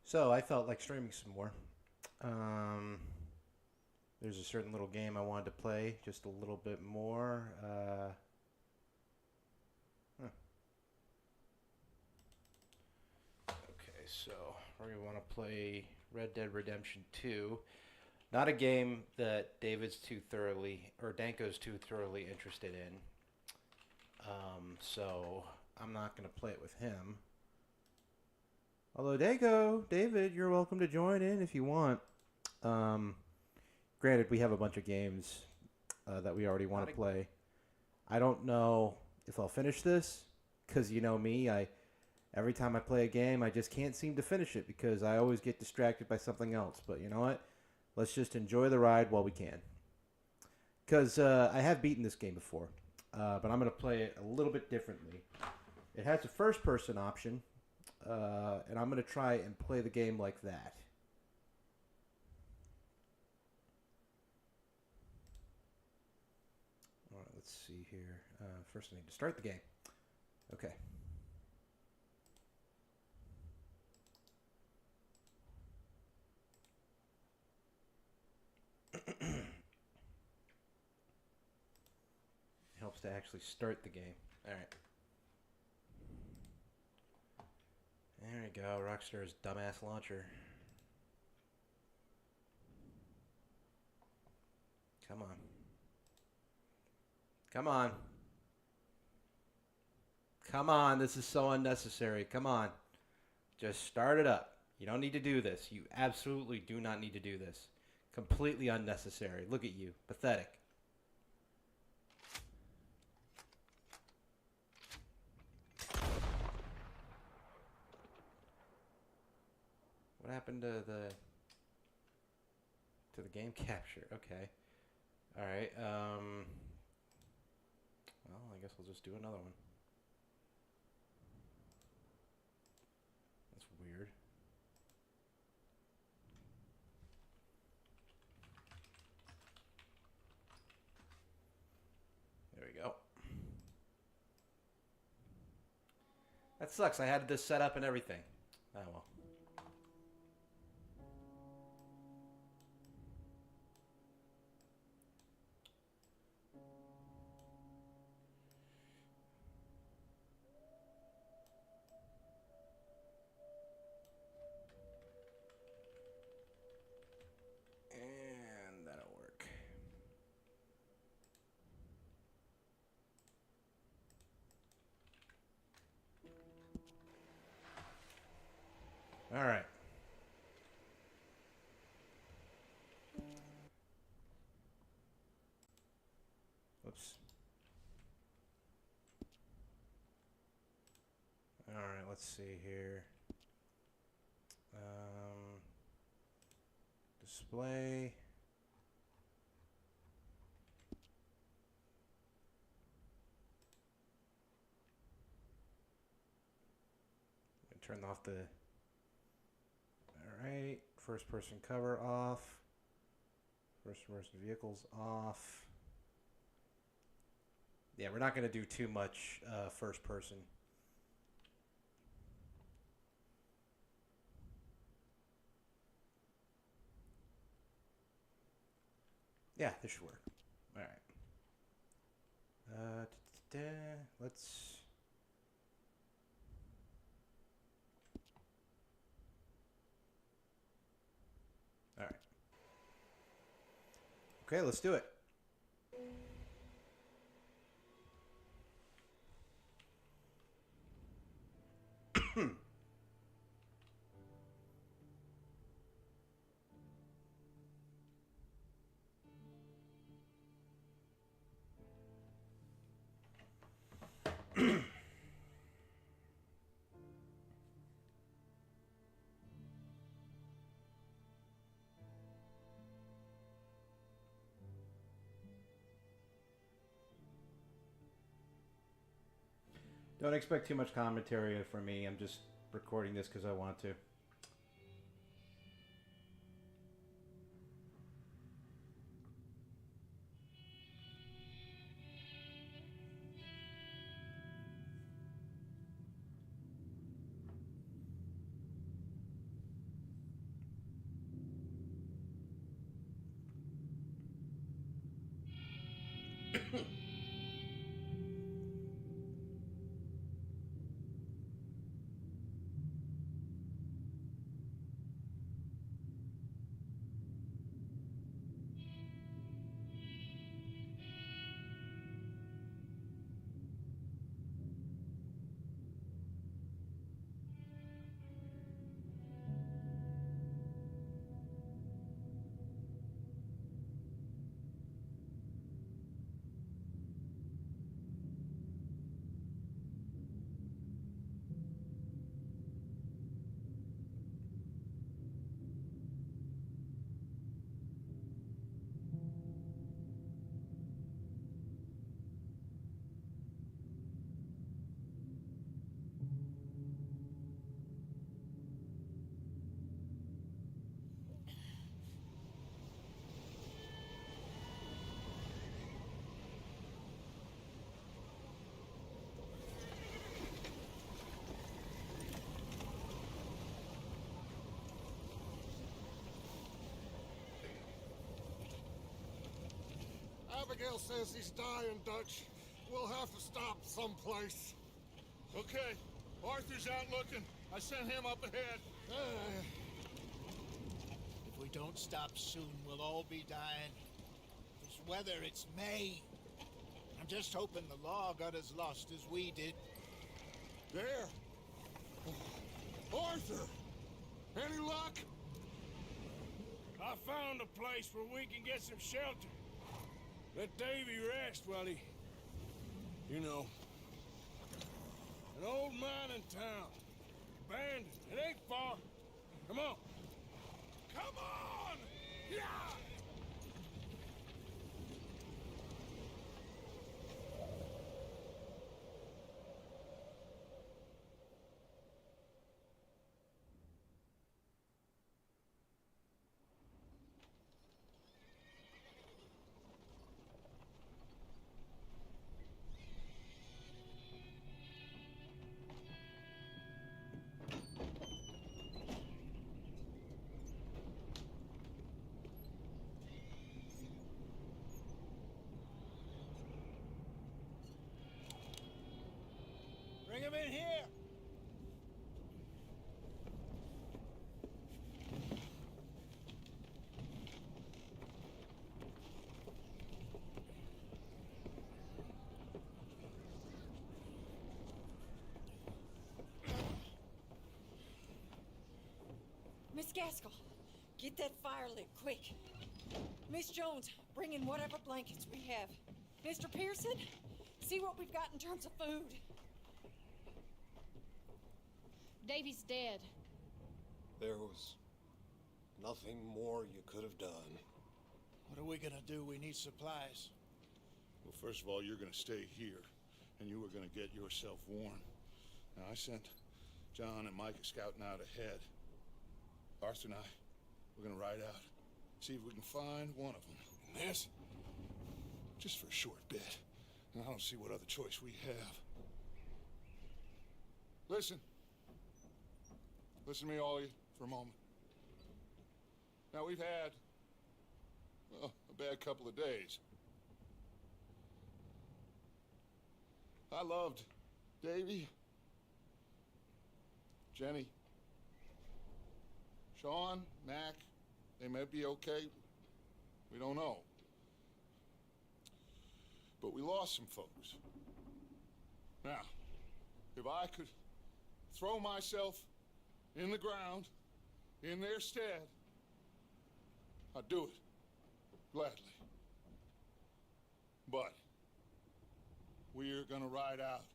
So I felt like streaming some more. Um, there's a certain little game I wanted to play just a little bit more. Huh. Okay, so we're going to want to play Red Dead Redemption 2. Not a game that David's too thoroughly, or Danko's too thoroughly interested in. So I'm not going to play it with him. Although David, you're welcome to join in if you want. Um, Granted, we have a bunch of games that we already want to play. I don't know if I'll finish this because you know me. I every time I play a game, I just can't seem to finish it because I always get distracted by something else. But you know what? Let's just enjoy the ride while we can. Because I have beaten this game before, but I'm going to play it a little bit differently. It has a first-person option, and I'm going to try and play the game like that. All right, let's see here. First, I need to start the game. Okay. Helps to actually start the game. All right. There we go. Rockstar's dumbass launcher. Come on. Come on. Come on. This is so unnecessary. Come on. Just start it up. You don't need to do this. You absolutely do not need to do this. Completely unnecessary. Look at you. Pathetic. What happened to the game capture? Okay. All right. Well, I guess we'll just do another one. That's weird. There we go. That sucks. I had this set up and everything. Oh well. And that'll work. All right. Oops. All right, let's see here. Display. Turn off the. All right, first person cover off. First person vehicles off. Yeah, we're not going to do too much first person. Yeah, this should work. All right. Let's. All right. Okay, let's do it. Don't expect too much commentary from me. I'm just recording this because I want to. Abigail says he's dying, Dutch. We'll have to stop someplace. Okay. Arthur's out looking. I sent him up ahead. If we don't stop soon, we'll all be dying. This weather, it's May. I'm just hoping the law got as lost as we did. There. Arthur! Any luck? I found a place where we can get some shelter. Let Davy rest while he... You know. An old mining town. Abandoned. It ain't far. Come on. Come on! Yeah! Bring him in here! Miss Gaskell, get that fire lit, quick. Miss Jones, bring in whatever blankets we have. Mr. Pearson, see what we've got in terms of food. Davy's dead. There was nothing more you could have done. What are we gonna do? We need supplies. Well, first of all, you're gonna stay here, and you were gonna get yourself warm. Now, I sent John and Micah scouting out ahead. Arthur and I, we're gonna ride out, see if we can find one of them. And this? Just for a short bit. And I don't see what other choice we have. Listen. Listen to me, all of you, for a moment. Now, we've had, well, a bad couple of days. I loved Davy, Jenny, Sean, Mac. They may be okay. We don't know. But we lost some folks. Now, if I could throw myself in the ground, in their stead, I'd do it, gladly. But we're gonna ride out,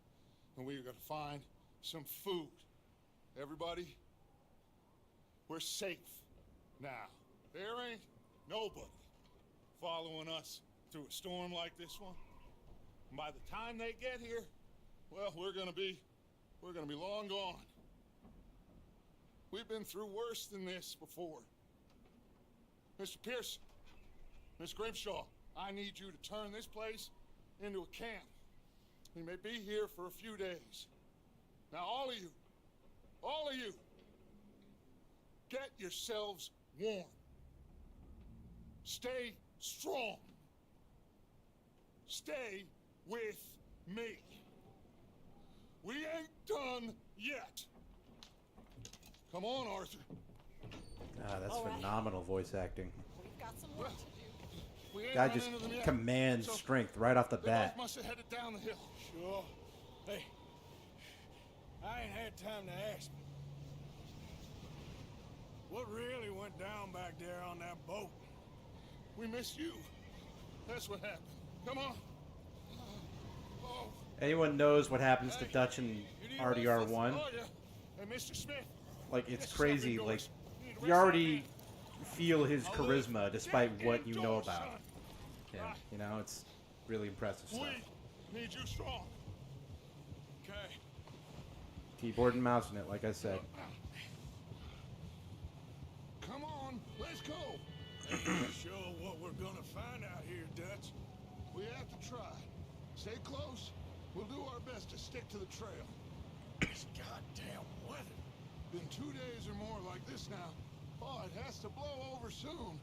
and we're gonna find some food. Everybody, we're safe now. There ain't nobody following us through a storm like this one. And by the time they get here, well, we're gonna be long gone. We've been through worse than this before. Mr. Pearson, Miss Grimshaw, I need you to turn this place into a camp. We may be here for a few days. Now, all of you, get yourselves warm. Stay strong. Stay with me. We ain't done yet. Come on, Arthur. Ah, that's All right. phenomenal voice acting. We've got some work to do. We ain't Guy run just into them yet. commands So, strength right off the they bat. both must have headed down the hill. Sure. Hey, I ain't had time to ask. What really went down back there on that boat? We missed you. That's what happened. Come on. Oh, Anyone knows what happens to Dutch in you need RDR1? Oh, yeah. And Mr. Smith. Like, it's Yes, crazy. something Like, doors. You need to you rest already up, feel his man. I'll live. charisma despite what you know Indoors, about son. him. You know, it's really impressive stuff. We need you strong. Okay. Keyboard and mouse in it, like I said. Come on, let's go. Ain't sure what we're gonna find out here, Dutch. We have to try. Stay close. We'll do our best to stick to the trail. This goddamn weather. Been 2 days or more like this now. Oh, it has to blow over soon.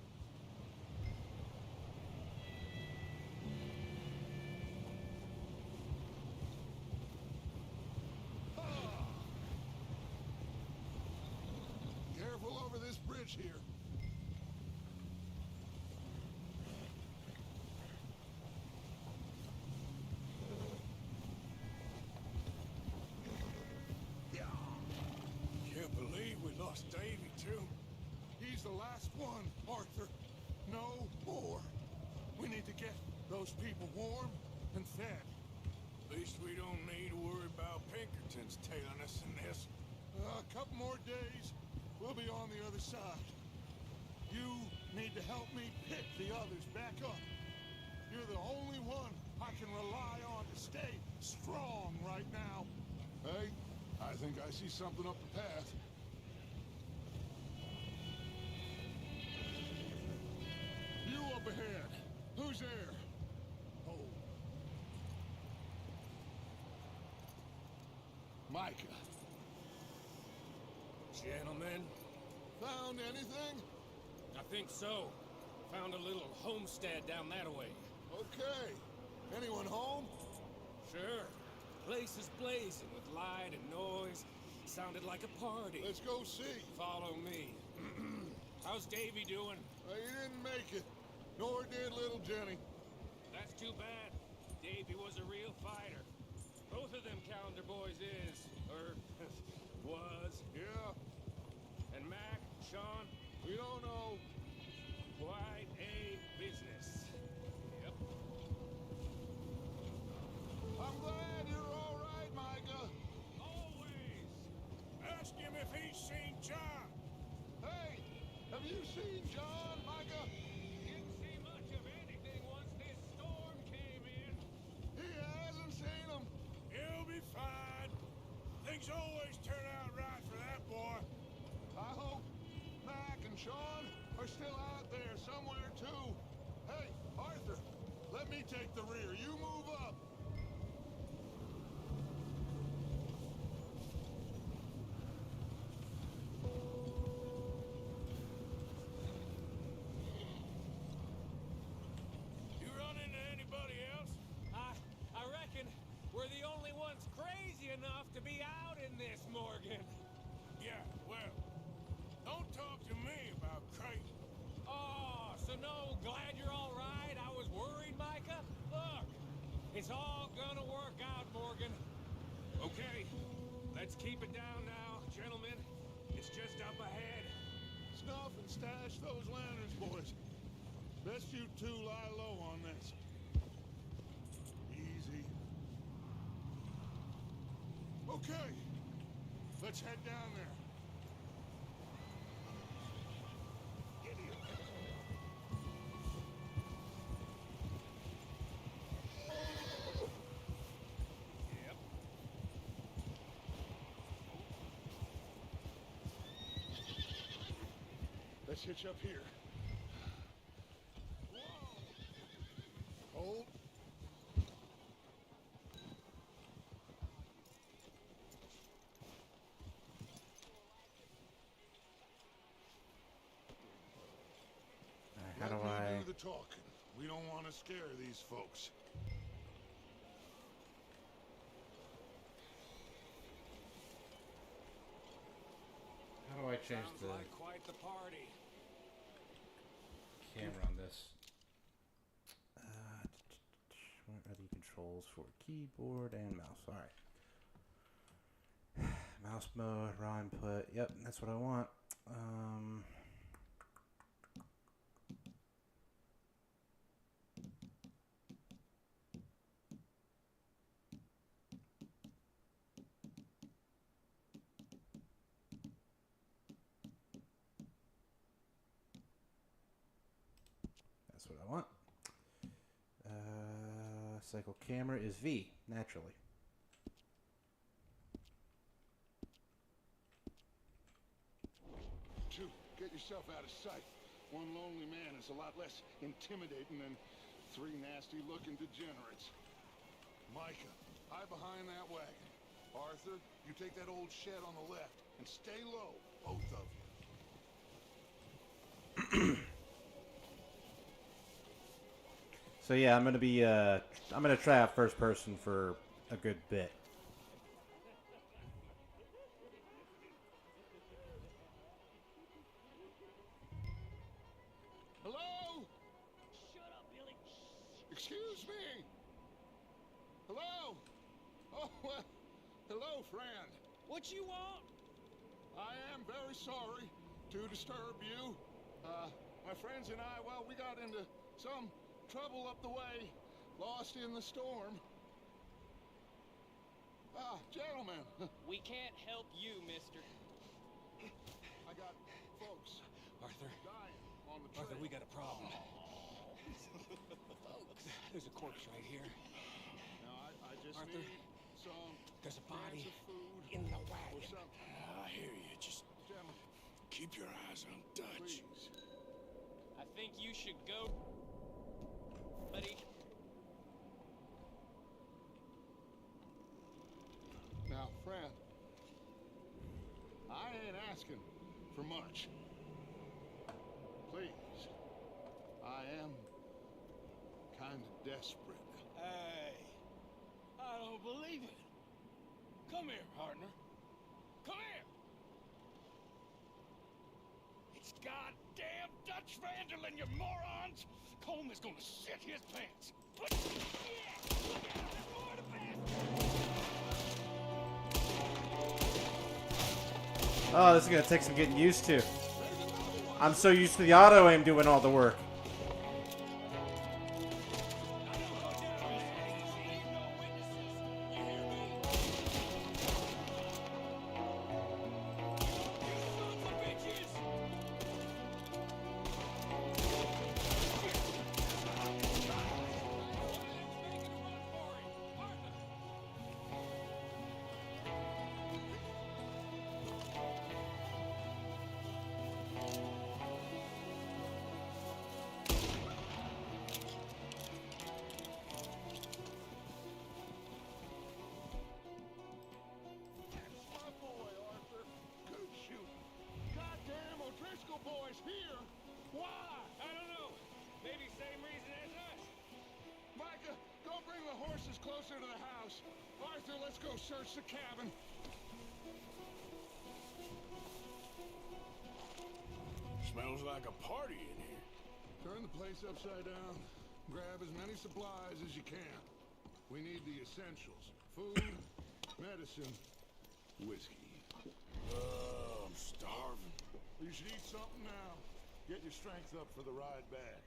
others here. Can't believe we lost Davy, too. He's the last one, Arthur. No more. We need to get those people warm and fed. At least we don't need to worry about Pinkertons tailing us in this. A couple more days, we'll be on the other side. You need to help me pick the others back up. You're the only one I can rely on to stay strong right now. Hey, I think I see something up the path. You up ahead. Who's there? Oh. Micah. Gentlemen, Found anything? I think so. Found a little homestead down that way. Okay. Anyone home? Sure. Place is blazing with light and noise. Sounded like a party. Let's go see. Follow me. How's Davy doing? He didn't make it. Nor did little Jenny. That's too bad. Davy was a real fighter. Both of them calendar boys is, or was. Yeah, And Mac, Sean, we don't know. quite a business. Yep. I'm glad you're all right, Micah. Always. Ask him if he's seen John. Hey, have you seen John, Micah? Didn't see much of anything once this storm came in. He hasn't seen him. He'll be fine. Things always turn out right for that boy. I hope Mac and Sean are still out there somewhere, too. Hey, Arthur, let me take the rear. You move up. You run into anybody else? I reckon we're the only ones crazy enough to be out in this, Morgan. Yeah, well, don't talk to me about crazy. Oh, so no, glad you're all right. I was worried, Micah. Look, it's all gonna work out, Morgan. Okay, let's keep it down now, gentlemen. It's just up ahead. Snuff and stash those lanterns, boys. Best you two lie low on this. Easy. Okay, let's head down there. Idiot. Yep. Let's hitch up here. Hold. How do Let me I... do the talking. We don't want to scare these folks. How do I change Sounds the like quite the party. camera on this? What are the controls for keyboard and mouse? All right. Mouse mode, raw input. Yep, that's what I want. That's what I want. Cycle camera is V, naturally. Two, get yourself out of sight. One lonely man is a lot less intimidating than three nasty-looking degenerates. Micah, hide behind that wagon. Arthur, you take that old shed on the left and stay low, both of you. So yeah, I'm gonna try out first person for a good bit. it's me. Hello? Oh, well, hello, friend. What you want? I am very sorry to disturb you. My friends and I, well, we got into some trouble up the way, lost in the storm. Gentlemen. We can't help you, mister. I got folks Arthur. dying on the trail. Arthur, we got a problem. There's a corpse right here. Now, I just Arthur, need some there's a body cans of food in the or wagon. something. I hear you. Just Gentlemen, keep your eyes on Dutch. please. I think you should go, buddy. Now, friend, I ain't asking for much. Please, I am kind of desperate. Hey, I don't believe it. Come here, partner. Come here. It's goddamn Dutch Vanderlyn, you morons! Coleman's gonna shit his pants. But yeah, look out, there's more to pass. Oh, this is gonna take some getting used to. I'm so used to the auto aim doing all the work. Closer to the house. Arthur, let's go search the cabin. Smells like a party in here. Turn the place upside down. Grab as many supplies as you can. We need the essentials. Food, medicine, whiskey. I'm starving. You should eat something now. Get your strength up for the ride back.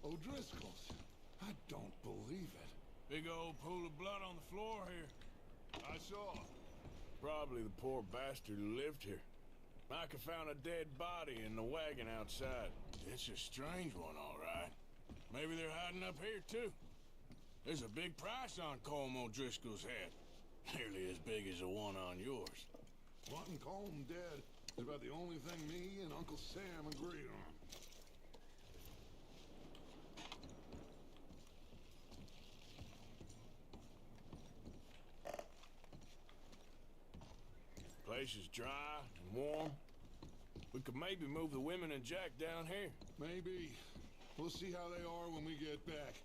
O'Driscoll's. I don't believe it. Big old pool of blood on the floor here. I saw. Probably the poor bastard who lived here. Micah found a dead body in the wagon outside. It's a strange one, all right. Maybe they're hiding up here, too. There's a big price on Colm O'Driscoll's head. Nearly as big as the one on yours. Wanting Colm dead is about the only thing me and Uncle Sam agree on. Place is dry and warm. We could maybe move the women and Jack down here. Maybe. We'll see how they are when we get back.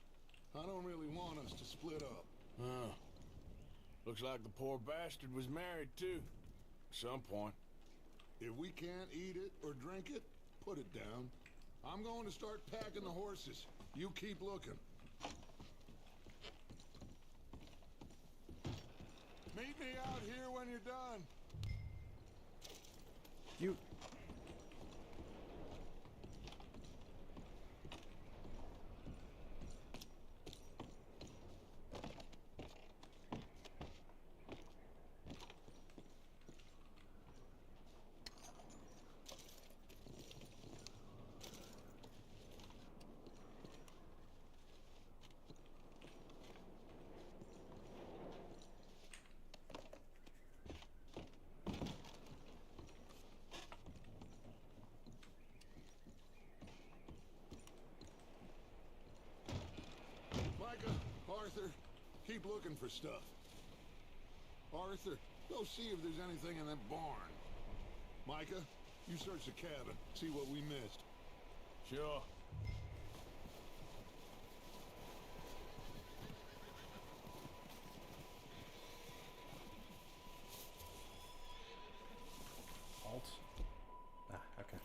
I don't really want us to split up. Oh. Looks like the poor bastard was married, too. At some point. If we can't eat it or drink it, put it down. I'm going to start packing the horses. You keep looking. Meet me out here when you're done. You... Micah, Arthur, keep looking for stuff. Arthur, go see if there's anything in that barn. Micah, You search the cabin, see what we missed. Sure. Alt. Ah, okay.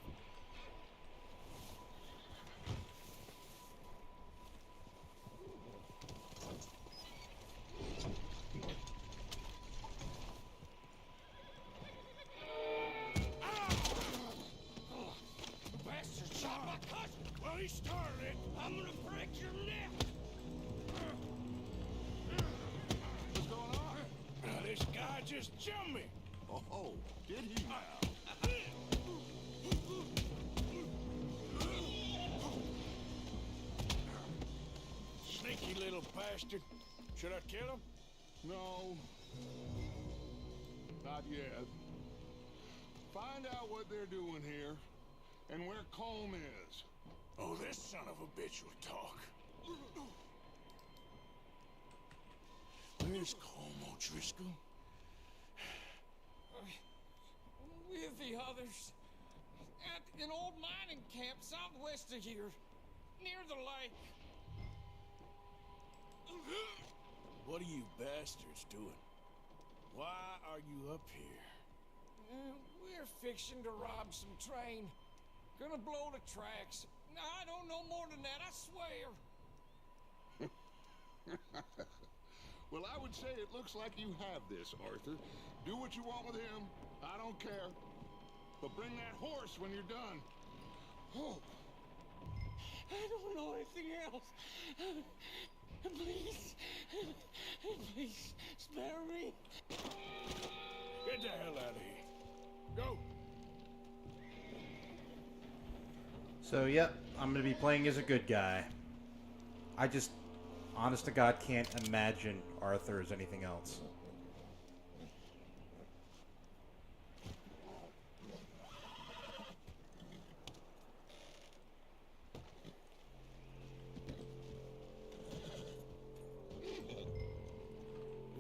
Bastard shot my cousin! Well, he started it. I'm gonna break your neck! What's going on? This guy just jumped me! Oh, did he now? Sneaky little bastard. Should I kill him? No. Not yet. Find out what they're doing here and where Colm is. Oh, this son of a bitch will talk. Where's Colm O'Driscoll? With the others. At an old mining camp southwest of here. Near the lake. What are you bastards doing? Why are you up here? We're fixing to rob some train. Gonna blow the tracks. I don't know more than that, I swear. Well, I would say it looks like you have this, Arthur. Do what you want with him. I don't care. But bring that horse when you're done. Oh. I don't know anything else. Please. Please, spare me. Get the hell out of here. Go. So, yep, I'm going to be playing as a good guy. I just, honest to God, can't imagine Arthur as anything else.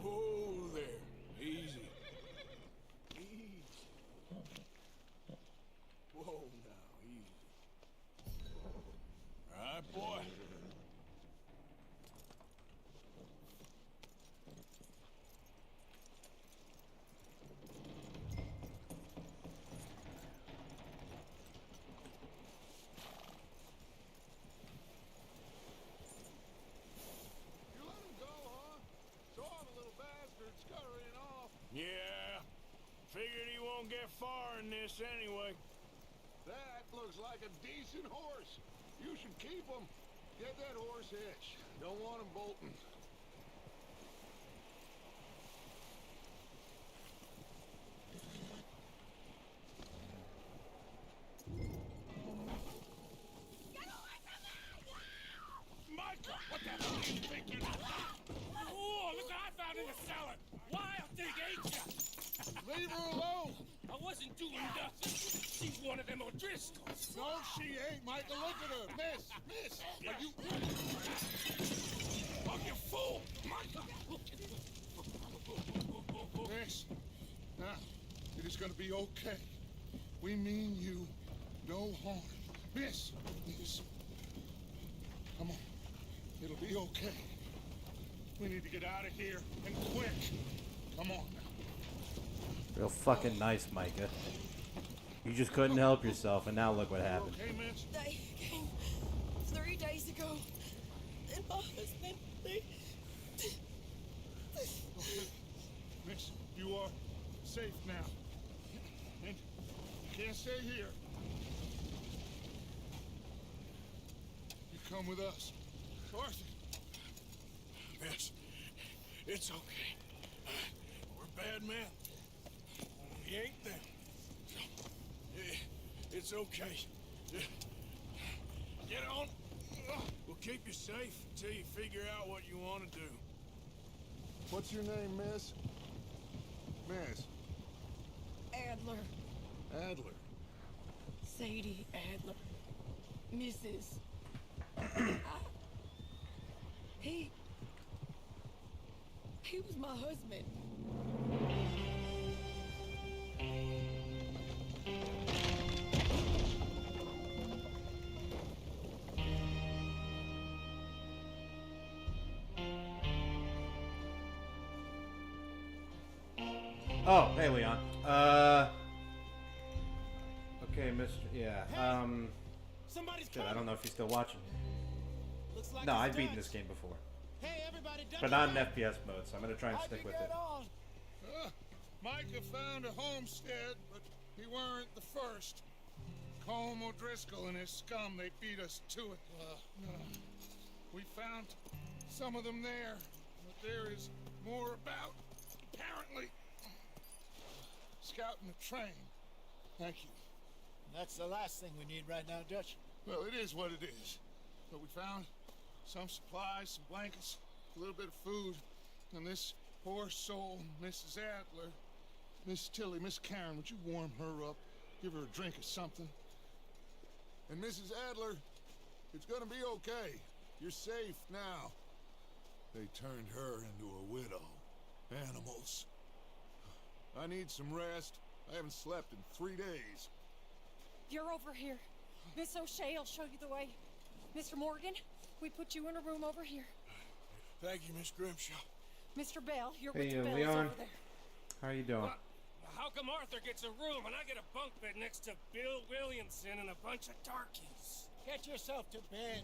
Whoa there. Easy. Easy. Whoa now, easy. All right, boy. You let him go, huh? So all the little bastards scurrying off. Yeah. Figured he won't get far in this anyway. That looks like a decent horse. You should keep him. Get that horse hitched. Don't want him bolting. Micah, what the hell are you thinking? Oh, look what I found in the cellar. Wild thing, ain't ya? Leave her alone. I wasn't doing nothing. She's one of them O'Driscolls. No, she ain't, Michael. Look at her. Miss, are you... Oh, you fool! Micah! Miss, now, it is gonna be okay. We mean you no harm. Miss, come on. It'll be okay. We need to get out of here, and quick. Come on now. Real fucking nice, Micah. You just couldn't help yourself, and now look what happened. Okay, Miss? They came 3 days ago. And my husband, they... Miss, you are safe now. And you can't stay here. You come with us. Arthur. Miss, it's okay. We're bad men. We ain't them. It's okay. Get on. We'll keep you safe until you figure out what you want to do. What's your name, Miss? Miss. Adler. Adler. Sadie Adler. Mrs. He was my husband. Oh, hey, Leon. Okay, Mr. Yeah. Somebody's Shit, I coming. don't know if he's still watching. Looks like No, it's I've beaten Dutch. this game before, Hey, everybody, Dutch but is not in back. FPS mode, so I'm gonna try and How'd stick you with get it. on? Micah found a homestead, but he weren't the first. Colm O'Driscoll and his scum, they beat us to it. We found some of them there, but there is more about, apparently. Scouting the train. Thank you. That's the last thing we need right now, Dutch. Well, it is what it is. But we found some supplies, some blankets, a little bit of food, and this poor soul, Mrs. Adler, Miss Tilly, Miss Karen, would you warm her up? Give her a drink or something? And Mrs. Adler, it's gonna be okay. You're safe now. They turned her into a widow. Animals. I need some rest. I haven't slept in 3 days. You're over here. Miss O'Shea will show you the way. Mr. Morgan, we put you in a room over here. Thank you, Miss Grimshaw. Mr. Bell, you're Hey, with the Bells Leon. over there. How are you doing? How come Arthur gets a room and I get a bunk bed next to Bill Williamson and a bunch of darkies? Get yourself to bed.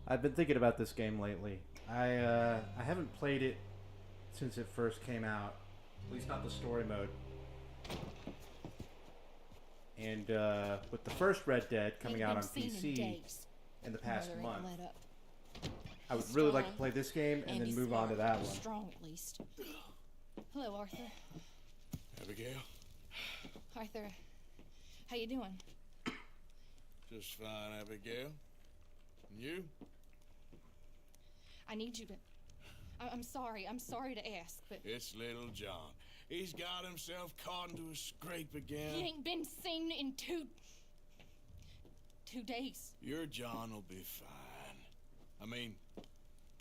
I've been thinking about this game lately. I haven't played it since it first came out, at least not the story mode. And with the first Red Dead coming out on PC in the past month, I would really like to play this game and then move on to that one. Strong, at least. Hello, Arthur. Abigail? Arthur, how you doing? Just fine, Abigail. And you? I need you to... I'm sorry to ask, but... It's little John. He's got himself caught into a scrape again. He ain't been seen in two days. Your John will be fine. I mean,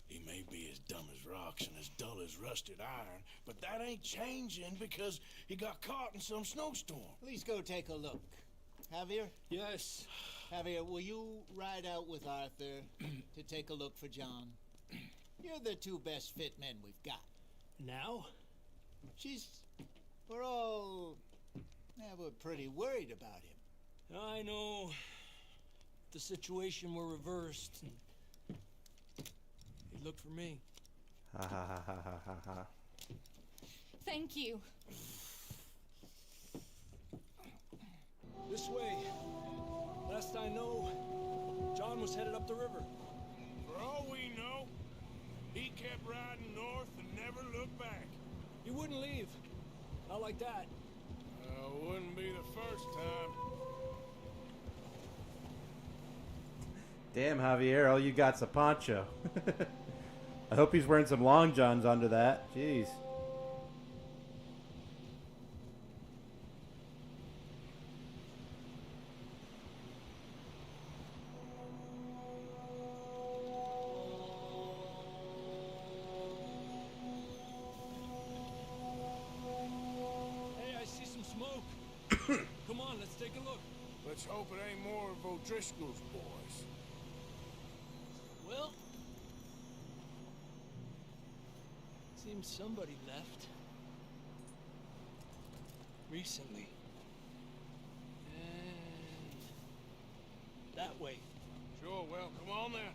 he may be as dumb as rocks and as dull as rusted iron, but that ain't changing because he got caught in some snowstorm. Please go take a look. Javier? Yes. Javier, will you ride out with Arthur to take a look for John? You're the two best fit men we've got. Now? We're all... Yeah, we're pretty worried about him. I know. The situation were reversed. He looked for me. Ha ha ha ha ha ha ha. Thank you. This way. Last I know, John was headed up the river. For all we know, he kept riding north and never looked back. He wouldn't leave. Not like that. Wouldn't be the first time. Damn, Javier, all you got's a poncho. I hope he's wearing some long johns under that. Jeez. Hey, I see some smoke. Come on, let's take a look. Let's hope it ain't more of O'Driscoll's boys. Well, seems somebody left. Recently. And that way. Sure, well, come on then.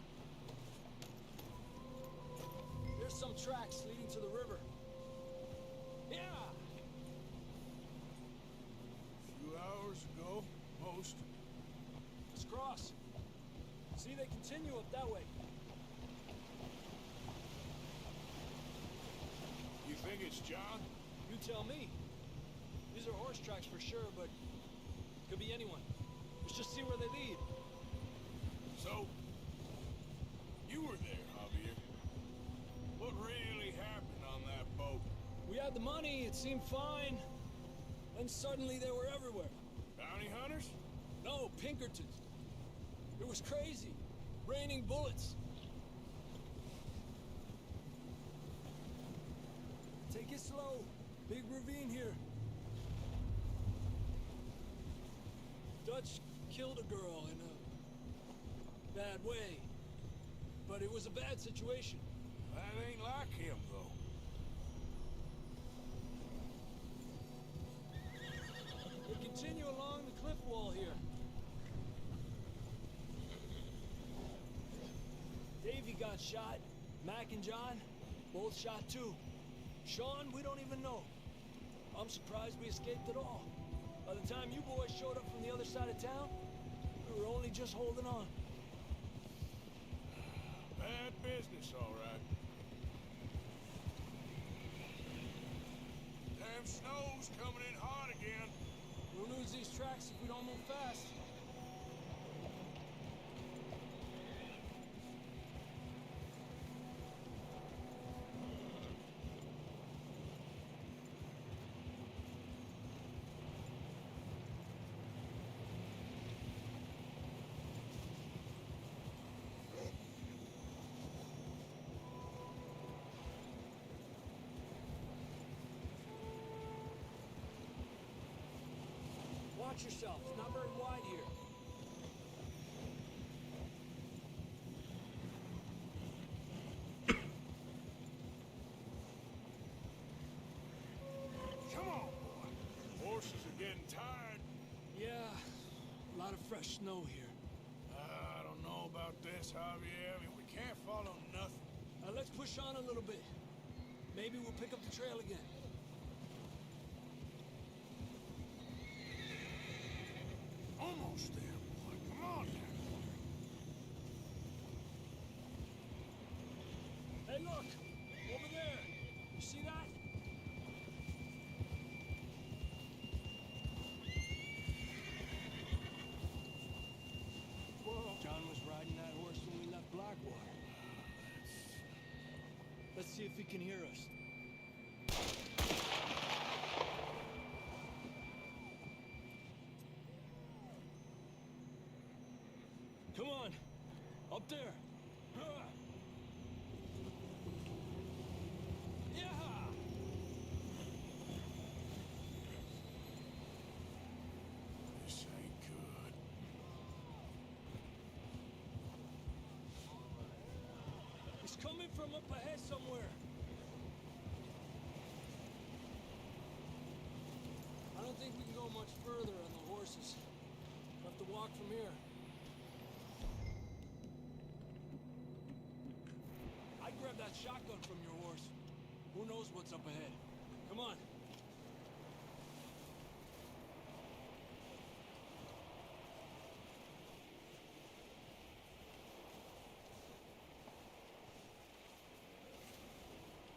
There's some tracks leading to the river. Yeah! A few hours ago, most. Let's cross. See, they continue up that way. You think it's John? You tell me. These are horse tracks for sure, but could be anyone. Let's just see where they lead. So, you were there, Javier. What really happened on that boat? We had the money, it seemed fine. Then suddenly they were everywhere. Bounty hunters? No, Pinkertons. It was crazy. Raining bullets. Take it slow. Big ravine here. Dutch killed a girl and bad way. But it was a bad situation. That ain't like him, though. We continue along the cliff wall here. Davey got shot. Mac and John, both shot too. Sean, we don't even know. I'm surprised we escaped at all. By the time you boys showed up from the other side of town, we were only just holding on. Bad business, all right. Damn snow's coming in hard again. We'll lose these tracks if we don't move fast. Watch yourself. It's not very wide here. Come on, boy. Horses are getting tired. Yeah, a lot of fresh snow here. I don't know about this, Javier. I mean, we can't follow nothing. Let's push on a little bit. Maybe we'll pick up the trail again. Almost there, boy. Come on now. Hey, look! Over there! You see that? Whoa. John was riding that horse when we left Blackwater. Let's see if he can hear us. Come on! Up there! Yeah! This ain't good. He's coming from up ahead somewhere. I don't think we can go much further on the horses. We'll have to walk from here. I'd grab that shotgun from your horse. Who knows what's up ahead? Come on.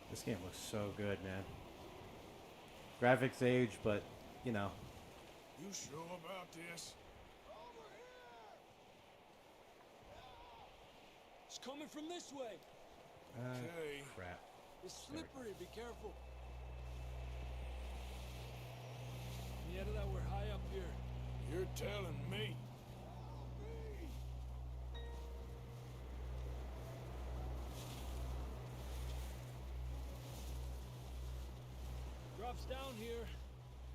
This game looks so good, man. Graphics age, but, you know. You sure about this? It's coming from this way. Okay. Crap. It's slippery. Be careful. Yeah, that we're high up here. You're telling me. Drops down here.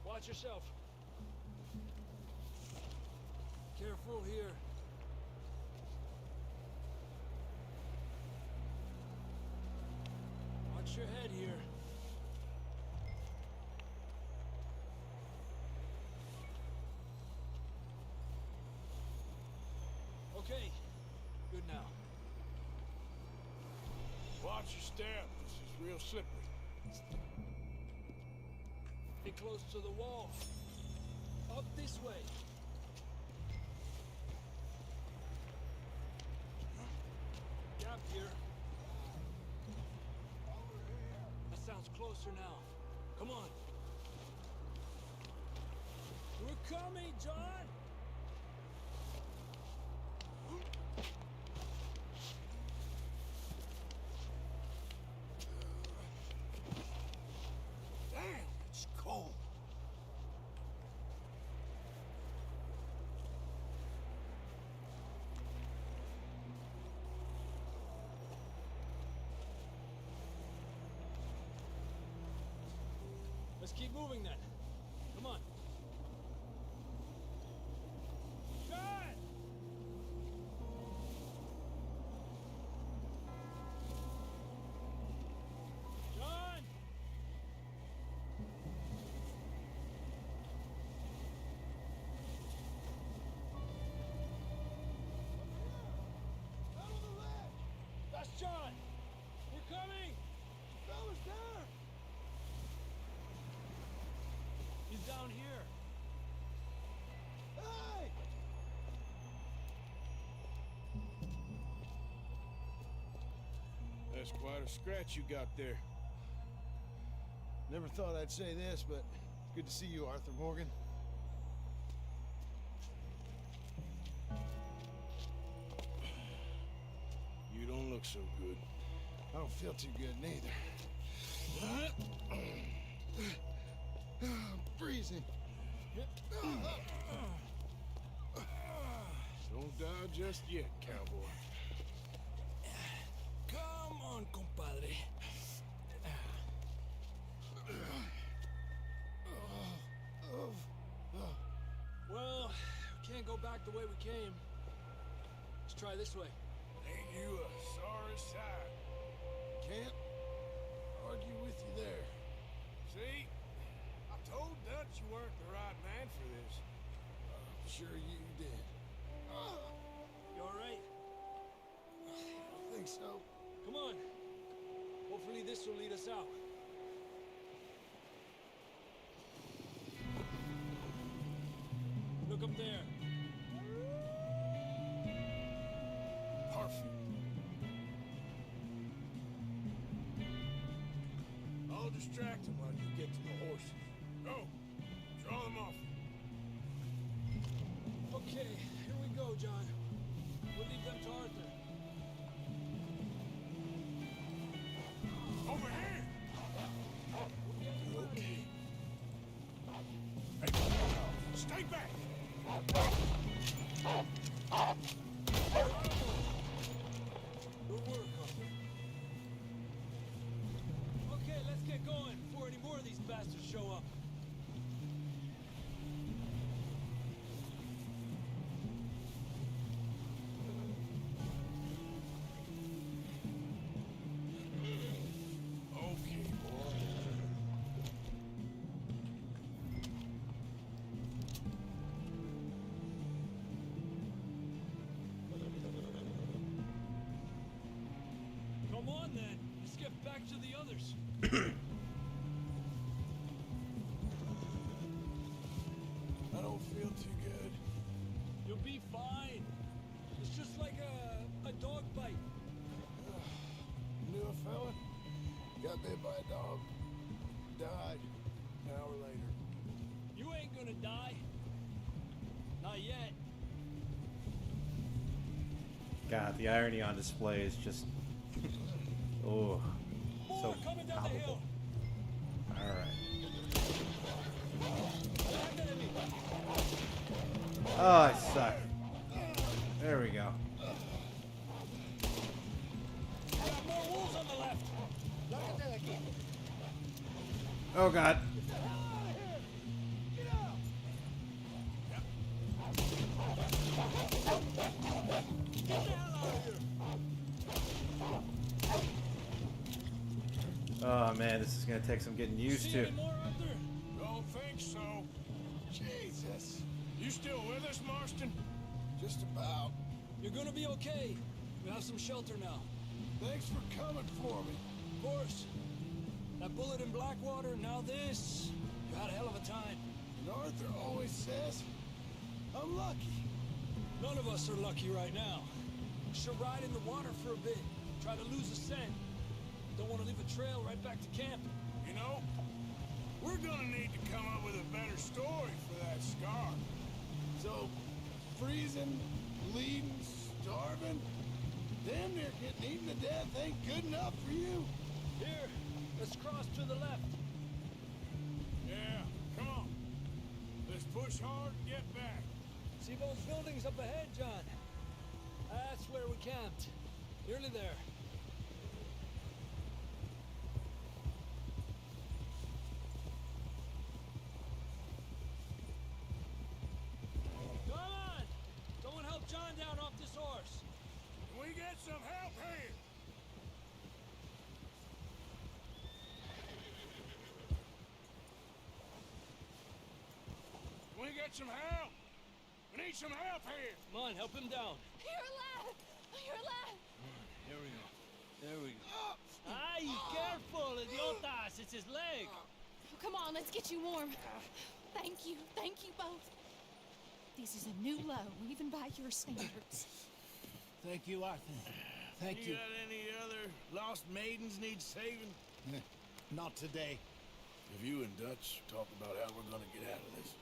Watch yourself. Careful here. Watch your head here. Okay. Good now. Watch your step. This is real slippery. Stay close to the wall. Up this way. Gap here. That sounds closer now. Come on. We're coming, John! Damn, it's cold. Let's keep moving then. Come on. John! John! We're coming! Fellas, there! He's down here. Hey! That's quite a scratch you got there. Never thought I'd say this, but it's good to see you, Arthur Morgan. You don't look so good. I don't feel too good neither. I'm freezing. Don't die just yet, cowboy. Come on, compadre. Well, we can't go back the way we came. Let's try this way. Ain't you a sorry sight? Can't argue with you there. See? I told Dutch you weren't the right man for this. I'm sure you did. You alright? I think so. Come on. Hopefully this will lead us out. Look up there. Perfect. I'll distract them while you get to the horses. Go. Draw them off. Okay, here we go, John. We'll leave them to Arthur. Over here! Okay. Hey, stay back! Good work, Arthur. Okay, let's get going before any more of these bastards show up. Okay, boy. Come on then, let's get back to the others. I don't feel too good. You'll be fine. It's just like a dog bite. Knew a fella? Got bit by a dog. Died an hour later. You ain't gonna die. Not yet. God, the irony on display is just oh, More so coming down the hill. palpable. All right. Back enemy. Oh, I suck. There we go. Got more wolves on the left. Oh God. Oh man, this is gonna take some getting used See to. any more, Arthur? Don't think so. Jesus. You still with us, Marston? Just about. You're gonna be okay. We have some shelter now. Thanks for coming for me. Of course. That bullet in Blackwater, now this. You had a hell of a time. And Arthur always says, I'm lucky. None of us are lucky right now. Should ride in the water for a bit. Try to lose the scent. Don't want to leave a trail right back to camp. You know, we're gonna need to come up with a better story for that scar. So, freezing, bleeding, starving, damn near getting eaten to death ain't good enough for you. Here, let's cross to the left. Yeah, come on. Let's push hard and get back. See those buildings up ahead, John? That's where we camped. Nearly there. Come on! Someone help John down off this horse. Can we get some help here? Can we get some help? We need some help here. Come on, help him down. You're alive! You're alive! Here we go. There we go. Ay, careful, idiotas! It's his leg! Come on, let's get you warm. Thank you both. This is a new low, even by your standards. Thank you, Arthur. Thank you. You got any other lost maidens need saving? Not today. Have you and Dutch talked about how we're gonna get out of this?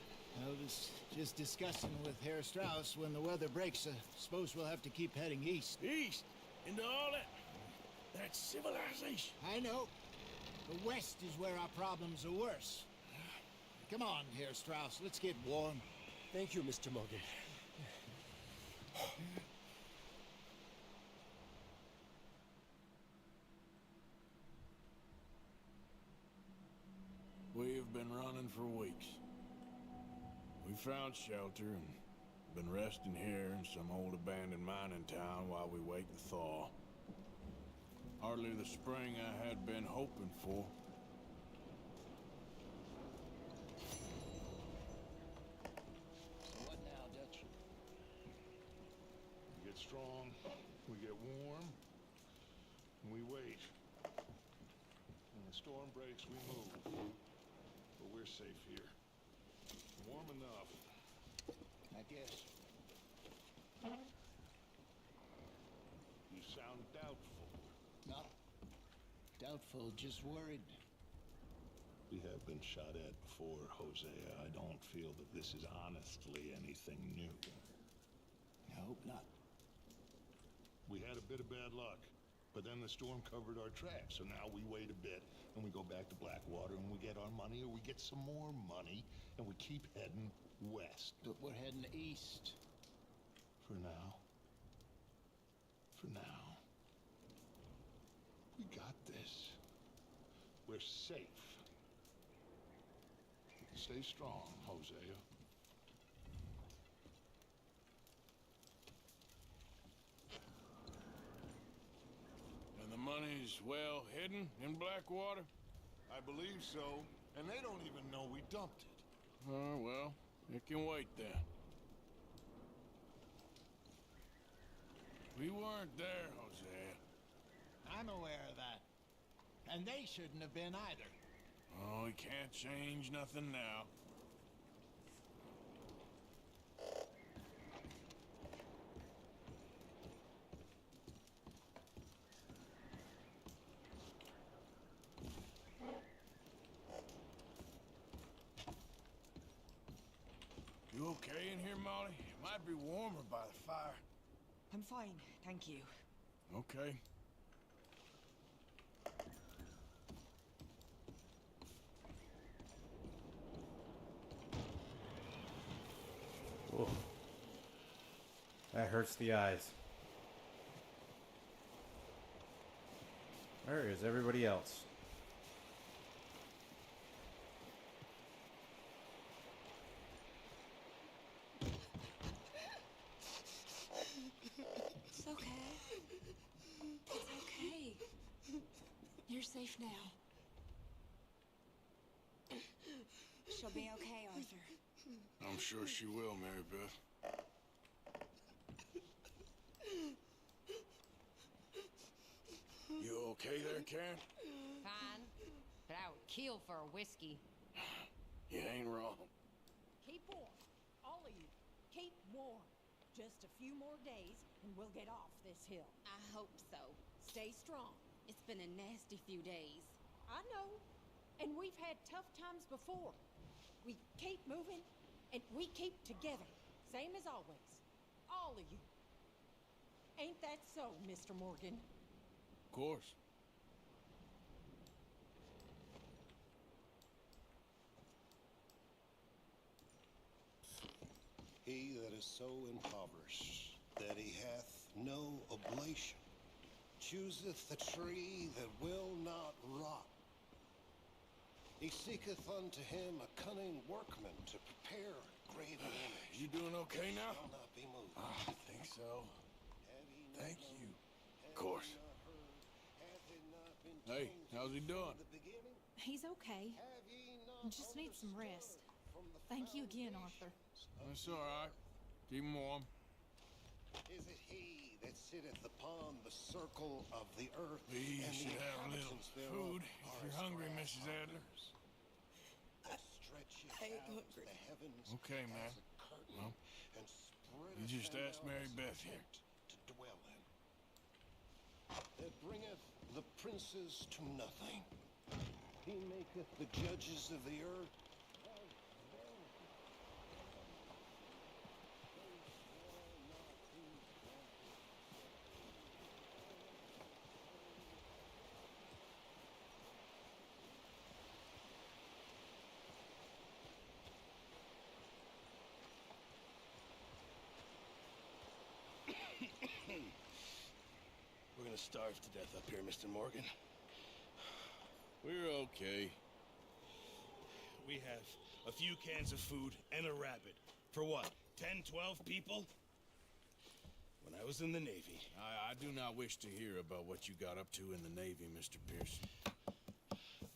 I was just discussing with Herr Strauss when the weather breaks. Suppose we'll have to keep heading east. East? Into all that... That's civilization. I know. The west is where our problems are worse. Come on, Herr Strauss. Let's get warm. Thank you, Mr. Morgan. We have been running for weeks. We found shelter and been resting here in some old abandoned mining town while we wait to thaw. Hardly the spring I had been hoping for. What now, Dutch? We get strong, we get warm, and we wait. When the storm breaks, we move. But we're safe here. Warm enough. I guess. You sound doubtful. Not doubtful, just worried. We have been shot at before, Hosea. I don't feel that this is honestly anything new. I hope not. We had a bit of bad luck, but then the storm covered our tracks, so now we wait a bit, and we go back to Blackwater, and we get our money, or we get some more money, and we keep heading west. But we're heading east. For now. For now. We got this. We're safe. Stay strong, Hosea. And the money's well hidden in Blackwater? I believe so, and they don't even know we dumped it. Oh, well, it can wait then. We weren't there, Hosea. I'm aware of that. And they shouldn't have been either. Oh, we can't change nothing now. You okay in here, Molly? It might be warmer by the fire. I'm fine, thank you. Okay. Whoa. That hurts the eyes. Where is everybody else? It's okay. It's okay. You're safe now. She'll be okay, Arthur. I'm sure she will, Mary Beth. You okay there, Karen? Fine, but I would kill for a whiskey. You ain't wrong. Keep warm, all of you. Keep warm. Just a few more days and we'll get off this hill. I hope so. Stay strong. It's been a nasty few days. I know. And we've had tough times before. We keep moving and we keep together. Same as always. All of you. Ain't that so, Mr. Morgan? Of course. He that is so impoverished that he hath no oblation chooseth the tree that will not rot. He seeketh unto him a cunning workman to prepare a graven image. You doing okay now? Shall not be moved. I think so. Have ye not Thank known? you. Have Of course. ye not heard? Hath it not been Hey, told how's he you doing? from the beginning? He's okay. Have ye not He just needs some understood rest. from the Thank you again, foundations Arthur. of That's the all right. Keep him warm. Is it he that sitteth upon the circle of the earth? We and should the have a little inhabitants thereof food are if you're as hungry, Mrs. Adler. that stretcheth I ain't out hungry. the heavens Okay, man. as a curtain, Well, and spreadeth you just them asked out Mary as a Beth here. tent to dwell in. That bringeth the princes to nothing. He maketh the judges of the earth We're gonna starve to death up here, Mr. Morgan. We're okay. We have a few cans of food and a rabbit. For what, 10, 12 people? When I was in the Navy... I do not wish to hear about what you got up to in the Navy, Mr. Pierce.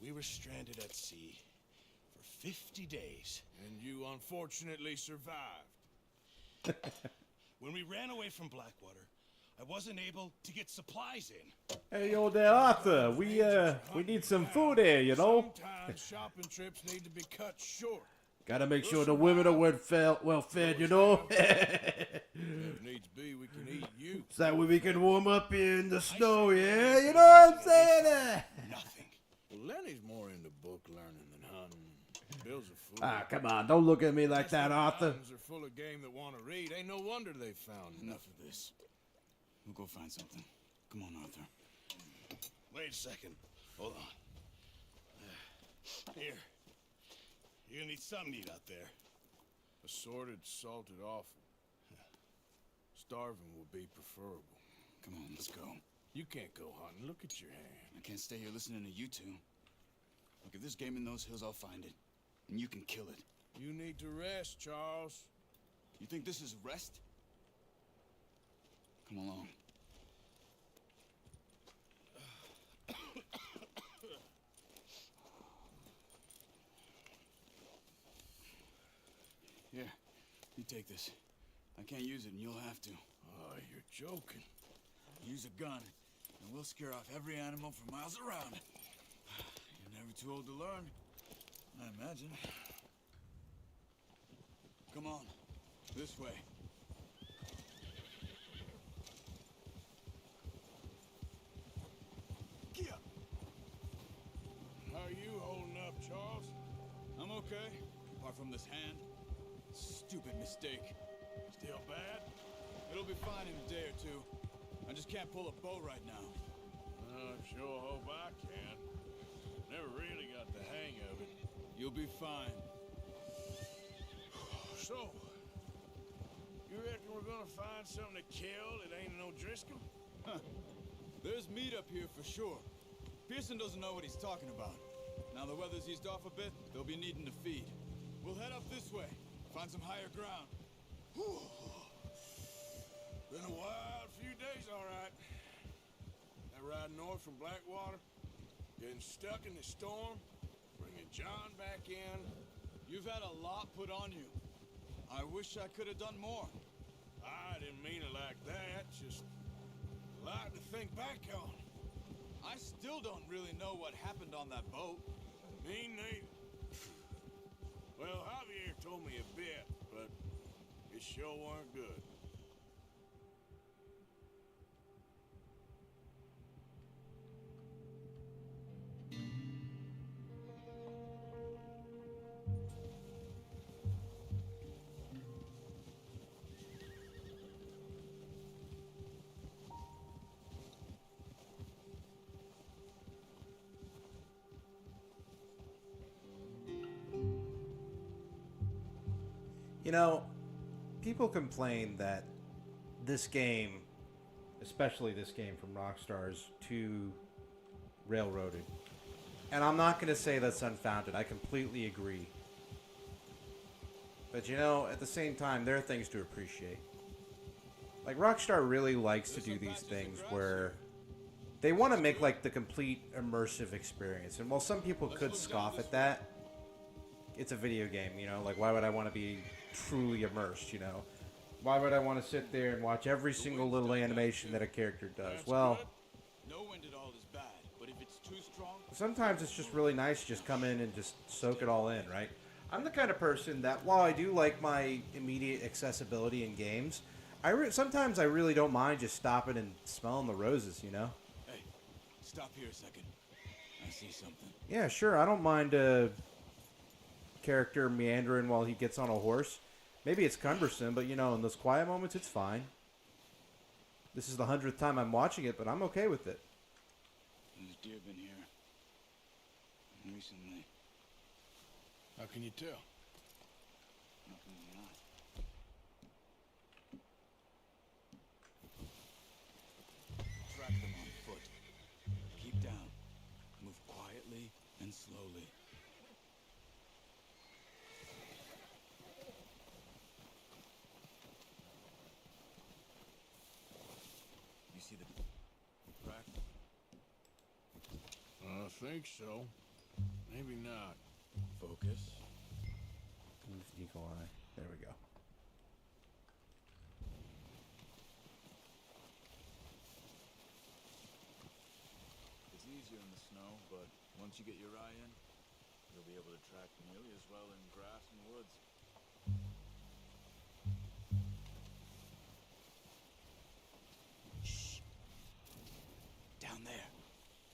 We were stranded at sea for 50 days. And you unfortunately survived. When we ran away from Blackwater, I wasn't able to get supplies in. Hey, yo there, Arthur. We need some food here, you know. Sometimes shopping trips need to be cut short. Gotta make sure the women are well fed, you know. If needs be, we can eat you. So that way we can warm up here in the snow, yeah? You know what I'm saying? Nothing. Well, Lenny's more into book learning than hunting. Bill's a fool. Ah, come on. Don't look at me like that, Arthur. Mountains are full of game that want to read. Ain't no wonder they found enough of this. We'll go find something. Come on, Arthur. Wait a second. Hold on. Here. You're gonna need something to eat out there. Assorted, salted offal. Starving will be preferable. Come on, let's go. You can't go hunting. Look at your hand. I can't stay here listening to you two. Look, if there's game in those hills, I'll find it. And you can kill it. You need to rest, Charles. You think this is rest? Come along. Here, you take this. I can't use it, and you'll have to. Oh, you're joking. Use a gun, and we'll scare off every animal for miles around. You're never too old to learn, I imagine. Come on, this way. How are you holding up, Charles? I'm okay, apart from this hand. Stupid mistake. Still bad? It'll be fine in a day or two. I just can't pull a bow right now. I sure hope I can. Never really got the hang of it. You'll be fine. So, you reckon we're gonna find something to kill that ain't no Driscoll? Huh. There's meat up here for sure. Pearson doesn't know what he's talking about. Now the weather's eased off a bit, they'll be needing to feed. We'll head up this way, find some higher ground. Been a wild few days, all right. That ride north from Blackwater, getting stuck in the storm, bringing John back in. You've had a lot put on you. I wish I could have done more. I didn't mean it like that, just a lot to think back on. I still don't really know what happened on that boat. Me neither. Well, Javier told me a bit, but it sure weren't good. You know, people complain that this game, especially this game from Rockstar, is too railroaded. And I'm not going to say that's unfounded. I completely agree. But you know, at the same time, there are things to appreciate. Like, Rockstar really likes to do these things where they want to make, like, the complete immersive experience. And while some people could scoff at that, it's a video game, you know? Like, why would I want to be truly immersed, you know? Why would I want to sit there and watch every single little animation that a character does? That's Well, good. No wind at all is bad, but if it's too strong, sometimes it's just really nice to just come in and just soak it all in, right? I'm the kind of person that, while I do like my immediate accessibility in games, sometimes I really don't mind just stopping and smelling the roses, you know? hey, stop here a second. I see something. Yeah, sure. I don't mind a character meandering while he gets on a horse. Maybe it's cumbersome, but, you know, in those quiet moments, it's fine. This is the 100th time I'm watching it, but I'm okay with it. There's deer been here recently. How can you tell? How can you not? Track them on foot. Keep down. Move quietly and slowly. You see the track? I think so. Maybe not. Focus. Use eagle eye. There we go. It's easier in the snow, but once you get your eye in, you'll be able to track nearly as well in grass and woods. Shh. Down there.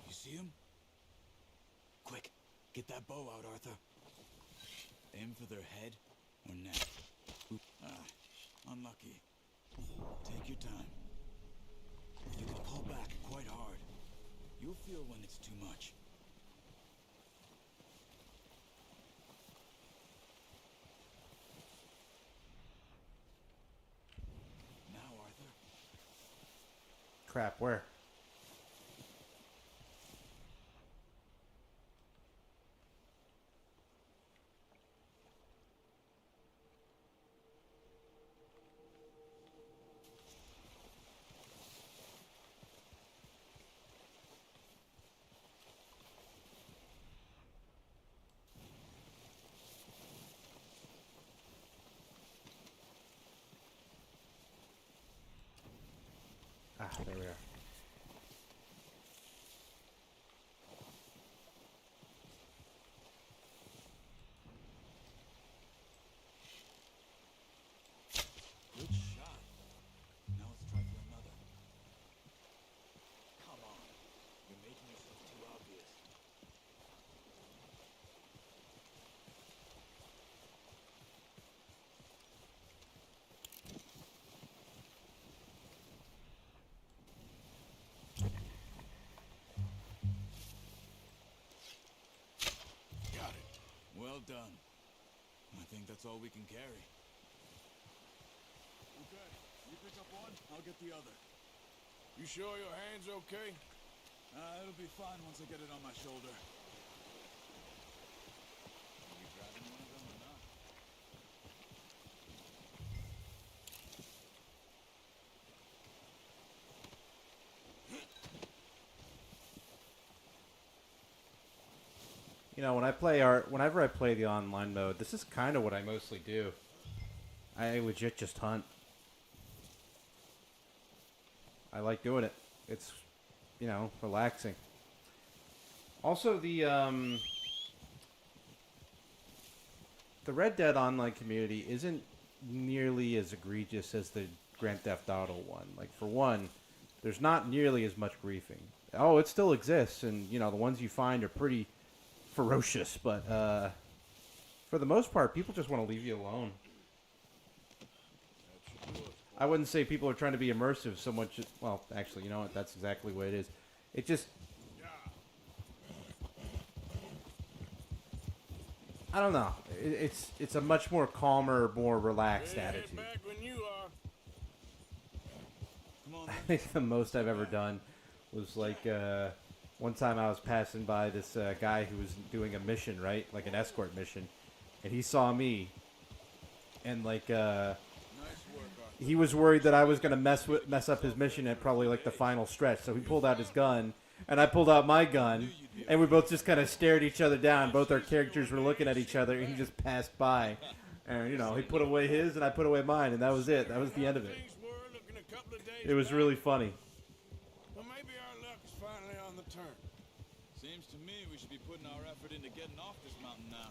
You see him? Quick, get that bow out, Arthur. Aim for their head or neck. Unlucky. Take your time. You can pull back quite hard. You'll feel when it's too much. Now, Arthur. Crap, where? Ah, there we are. Good shot. Now let's try for another. Come on. You're making yourself too obvious. Got it. Well done. I think that's all we can carry. Okay, you pick up one, I'll get the other. You sure your hand's okay? It'll be fine once I get it on my shoulder. Are you grabbing one of them or not? You know, whenever I play the online mode, this is kind of what I mostly do. I legit just hunt. I like doing it. It's, you know, relaxing. Also, the Red Dead Online community isn't nearly as egregious as the Grand Theft Auto one. Like, for one, there's not nearly as much griefing. Oh, it still exists, and, you know, the ones you find are pretty ferocious, but for the most part, people just want to leave you alone. I wouldn't say people are trying to be immersive so much. Well, actually, you know what? That's exactly what it is. It just, I don't know. It's a much more calmer, more relaxed attitude. Back when you are. Come on, I think the most I've ever done was like one time I was passing by this guy who was doing a mission, right? Like an escort mission. And he saw me. And like he was worried that I was going to mess up his mission at probably like the final stretch. So he pulled out his gun and I pulled out my gun and we both just kind of stared each other down. Both our characters were looking at each other and he just passed by. And, you know, he put away his and I put away mine, and that was it. That was the end of it. Things were looking a couple of days It was back. really funny. Well, maybe our luck is finally on the turn. Seems to me we should be putting our effort into getting off this mountain now.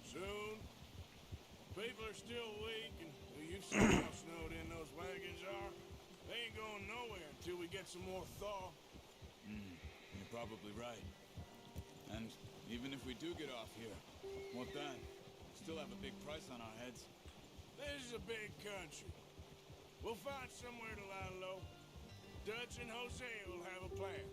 Soon. People are still weak, and you've seen how snowed in those wagons are. They ain't going nowhere until we get some more thaw. You're probably right. And even if we do get off here, what then? Still have a big price on our heads. This is a big country. We'll find somewhere to lie low. Dutch and Jose will have a plan.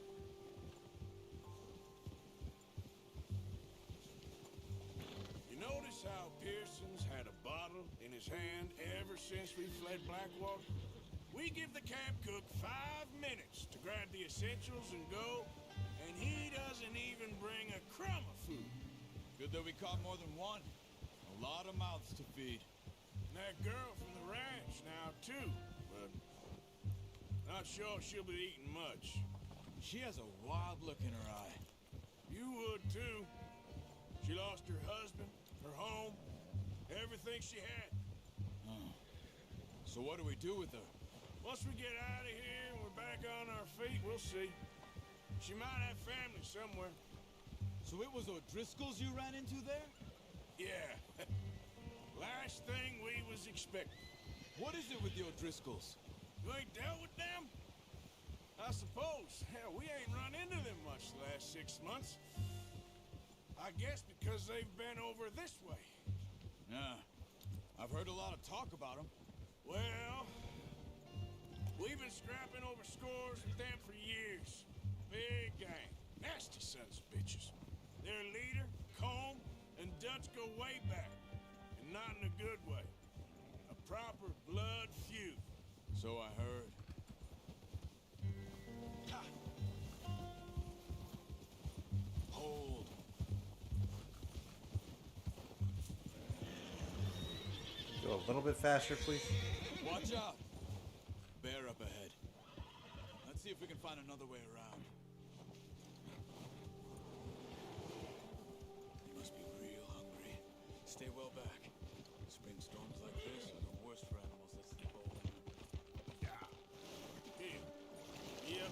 You notice how Pearson's had a bottle in his hand ever since we fled Blackwater? We give the camp cook 5 minutes to grab the essentials and go, and he doesn't even bring a crumb of food. Good that we caught more than one. A lot of mouths to feed. And that girl from the ranch now, too, but not sure she'll be eating much. She has a wild look in her eye. You would, too. She lost her husband, her home, everything she had. So what do we do with her? Once we get out of here and we're back on our feet, we'll see. She might have family somewhere. So it was O'Driscoll's you ran into there? Yeah. Last thing we was expecting. What is it with the O'Driscolls? You ain't dealt with them? I suppose. Hell, we ain't run into them much the last 6 months. I guess because they've been over this way. Yeah. I've heard a lot of talk about them. Well, we've been scrapping over scores with them for years. Big gang. Nasty sons of bitches. Their leader, Combe, and Dutch go way back. And not in a good way. A proper blood feud. So I heard. Hold. Go a little bit faster, please. Watch out. Bear up ahead. Let's see if we can find another way around. You must be real hungry. Stay well back. Spring storms like this are the worst for animals that sleep all winter. Here. Yep.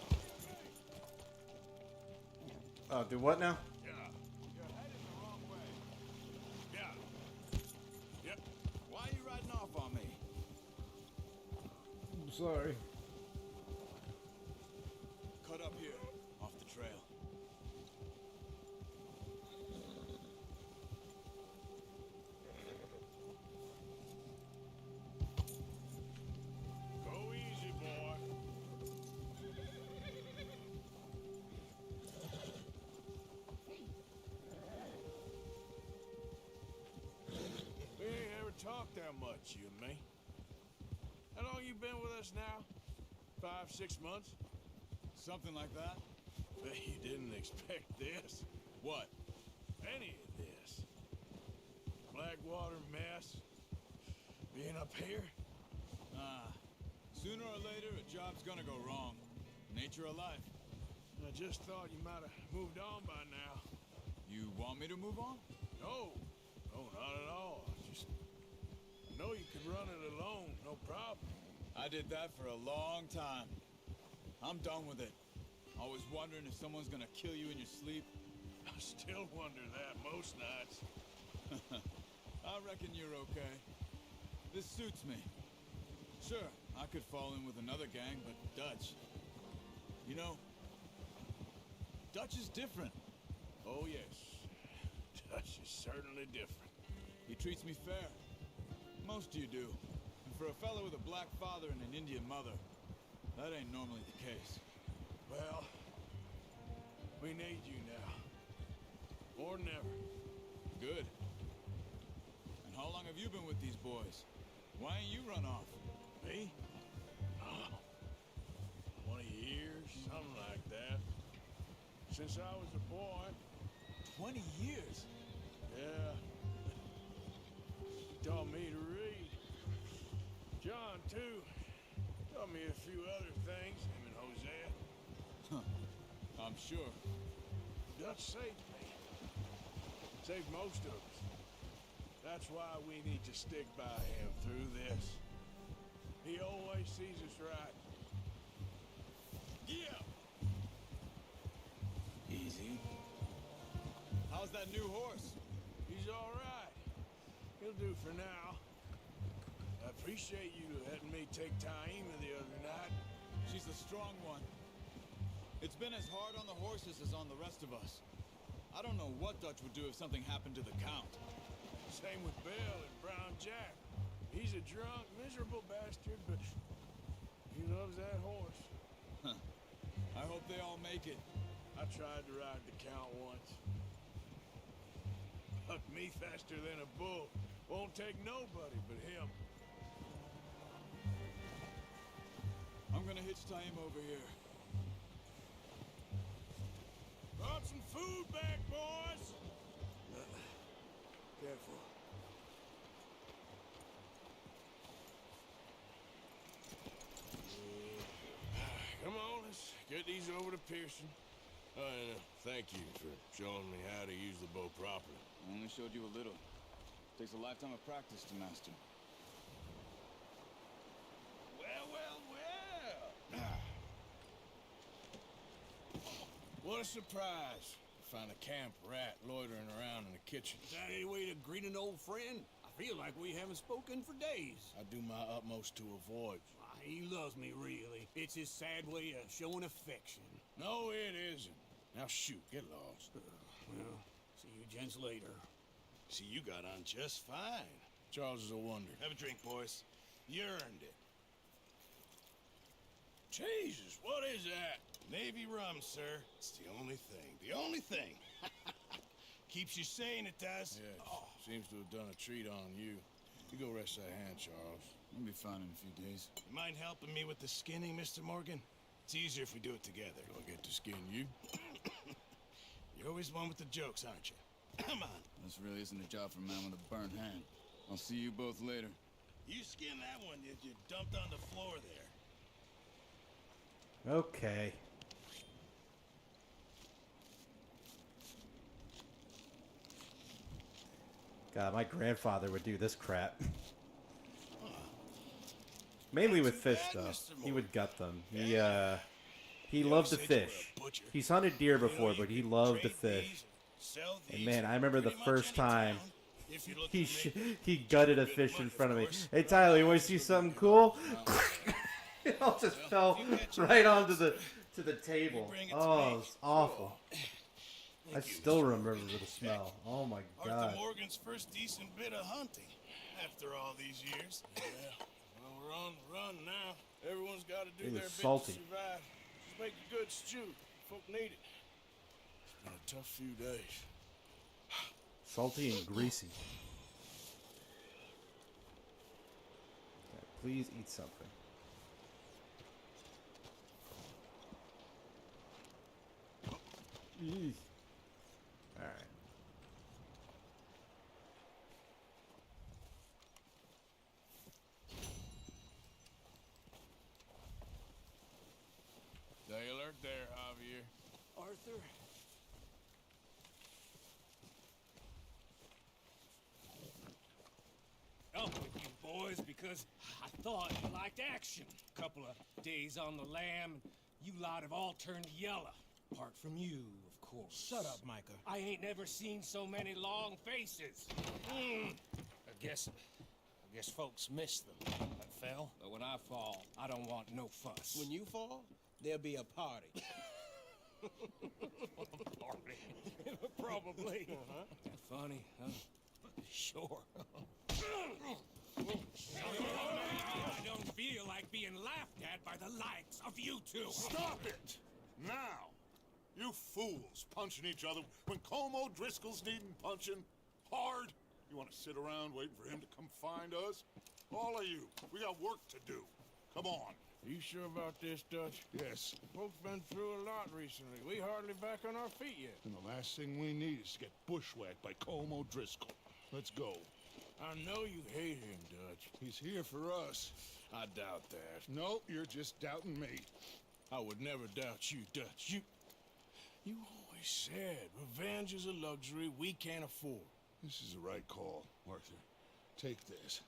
Oh, do what now? Yeah. You're headed the wrong way. Yeah. Yep. Why are you riding off on me? I'm sorry. Cut up here, off the trail. Go easy, boy. We ain't ever talked that much, you and me. How long you been with us now? 5, 6 months? Something like that? Bet you didn't expect this. What? Any of this. Blackwater mess. Being up here? Sooner or later, a job's gonna go wrong. Nature of life. I just thought you might have moved on by now. You want me to move on? No. No, not at all. Just know you could run it alone, no problem. I did that for a long time. I'm done with it. Always wondering if someone's gonna kill you in your sleep. I still wonder that most nights. I reckon you're okay. This suits me. Sure, I could fall in with another gang, but Dutch... You know, Dutch is different. Oh, yes. Dutch is certainly different. He treats me fair. Most of you do. And for a fellow with a black father and an Indian mother, that ain't normally the case. Well, we need you now. More than ever. Good. And how long have you been with these boys? Why ain't you run off? Me? Oh, 20 years, something like that. Since I was a boy. 20 years? Yeah. He taught me to read. John, too. Taught me a few other things, him and Hosea. I'm sure. Dutch saved me. Saved most of us. That's why we need to stick by him through this. He always sees us right. Yeah. Easy. How's that new horse? He's all right. He'll do for now. I appreciate you letting me take Taima the other night. She's the strong one. It's been as hard on the horses as on the rest of us. I don't know what Dutch would do if something happened to the Count. Same with Bill and Brown Jack. He's a drunk, miserable bastard, but he loves that horse. Huh. I hope they all make it. I tried to ride the Count once. Bucked me faster than a bull. Won't take nobody but him. I'm gonna hitch Taima over here. Brought some food back, boys! Careful. Come on, let's get these over to Pearson. Oh, and thank you for showing me how to use the bow properly. I only showed you a little. Takes a lifetime of practice to master. Well, well, well! What a surprise. Find a camp rat loitering around in the kitchen. Is that any way to greet an old friend? I feel like we haven't spoken for days. I do my utmost to avoid. He loves me, really. It's his sad way of showing affection. No, it isn't. Now shoot, get lost. Well, see you gents later. See, you got on just fine. Charles is a wonder. Have a drink, boys. You earned it. Jesus, what is that? Navy rum, sir. It's the only thing. The only thing. Keeps you sane, it does. Yes, seems to have done a treat on you. You go rest that hand, Charles. You'll be fine in a few days. You mind helping me with the skinning, Mr. Morgan? It's easier if we do it together. Do I get to skin you? You're always one with the jokes, aren't you? Come on. This really isn't a job for a man with a burnt hand. I'll see you both later. You skinned that one that you dumped on the floor there. Okay. God, my grandfather would do this crap. Mainly with fish stuff. He would gut them. He loved to fish. He's hunted deer before, but he loved to fish. And man, I remember the first time he gutted a fish in front of me. Hey Tyler, you want to see something cool? It all just fell right onto the table. Oh, it's awful. I still remember the smell. Oh my God. Arthur Morgan's first decent bit of hunting after all these years. Yeah. Well, we're on the run now. Everyone's got to do It was their bit salty. to survive. Just make a good stew. Folk need it. It's been a tough few days. Salty and greasy. Okay, please eat something. Eesh. All right. Stay alert there, Javier. Arthur? Up with you boys because I thought you liked action. Couple of days on the lam, you lot have all turned yellow. Apart from you, of course. Shut up, Micah. I ain't never seen so many long faces. I guess folks miss them. I fell, but when I fall, I don't want no fuss. When you fall, there'll be a party. Party. Probably. Funny, huh? Sure. I don't feel like being laughed at by the likes of you two. Stop it! Now! You fools punching each other when Como Driscoll's needing punching hard. You want to sit around waiting for him to come find us? All of you, we got work to do. Come on. Are you sure about this, Dutch? Yes. Folks been through a lot recently. We hardly back on our feet yet. And the last thing we need is to get bushwhacked by Como Driscoll. Let's go. I know you hate him, Dutch. He's here for us. I doubt that. No, you're just doubting me. I would never doubt you, Dutch. You always said revenge is a luxury we can't afford. This is the right call, Arthur. Take this.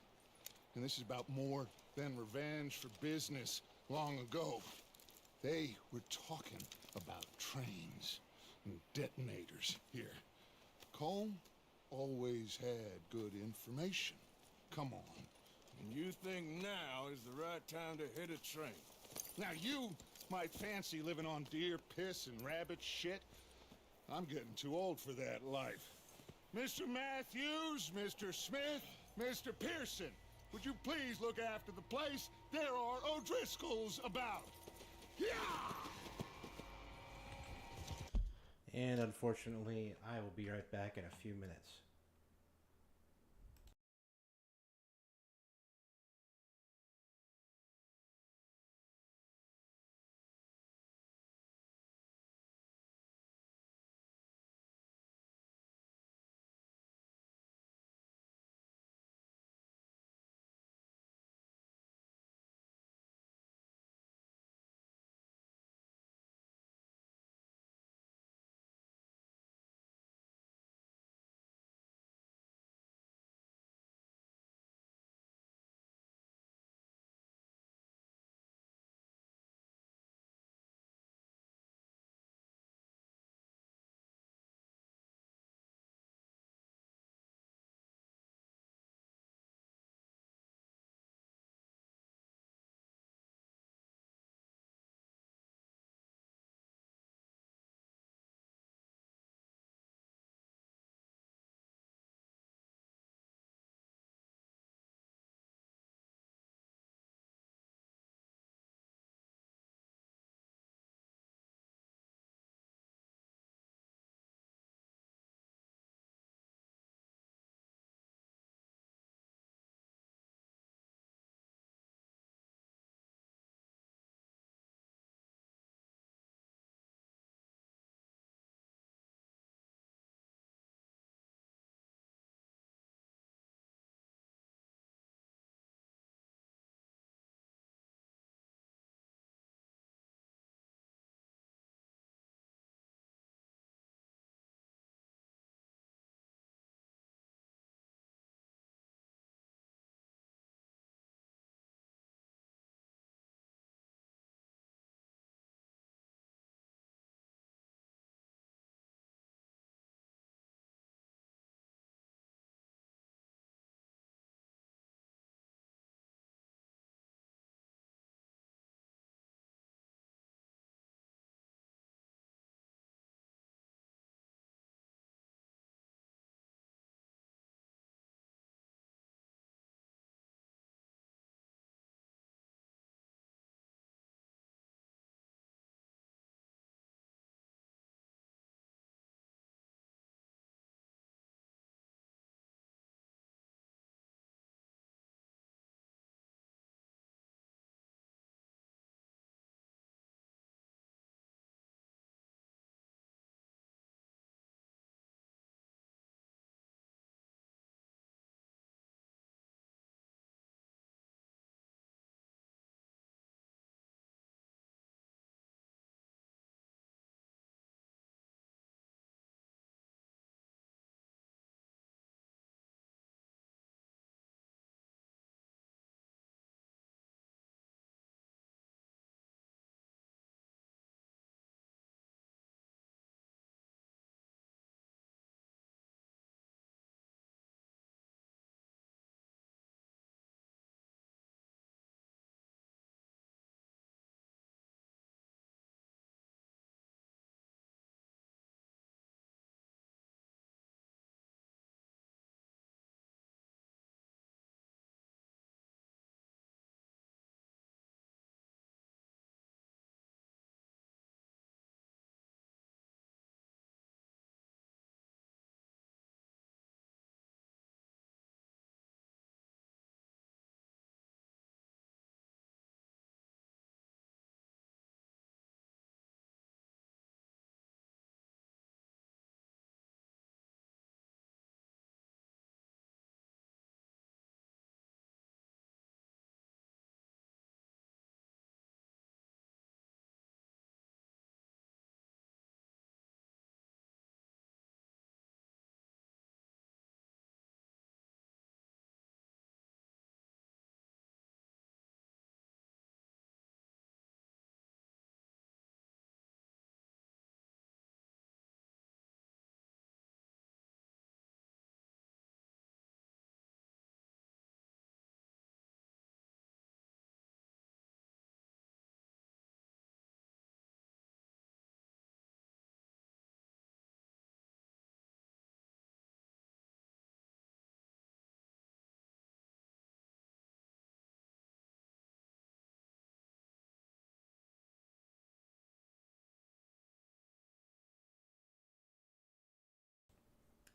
And this is about more than revenge for business long ago. They were talking about trains and detonators here. Colm always had good information. Come on. And you think now is the right time to hit a train? Now you might fancy living on deer piss and rabbit shit. I'm getting too old for that life. Mr. Matthews, Mr. Smith, Mr. Pearson, would you please look after the place? There are O'Driscolls about. Yeah! And unfortunately, I will be right back in a few minutes.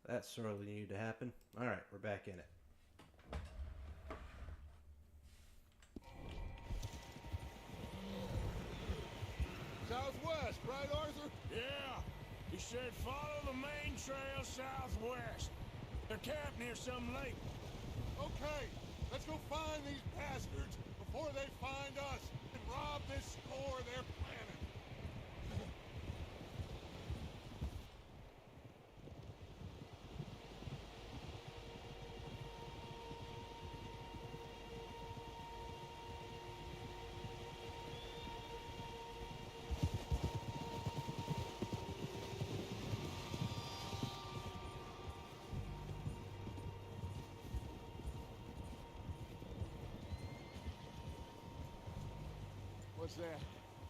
That sorely needed to happen. All right, we're back in it. Southwest, right, Arthur? Yeah. He said follow the main trail southwest. They're camped near some lake. Okay, let's go find these bastards before they find us and rob this store they're planning. What's that?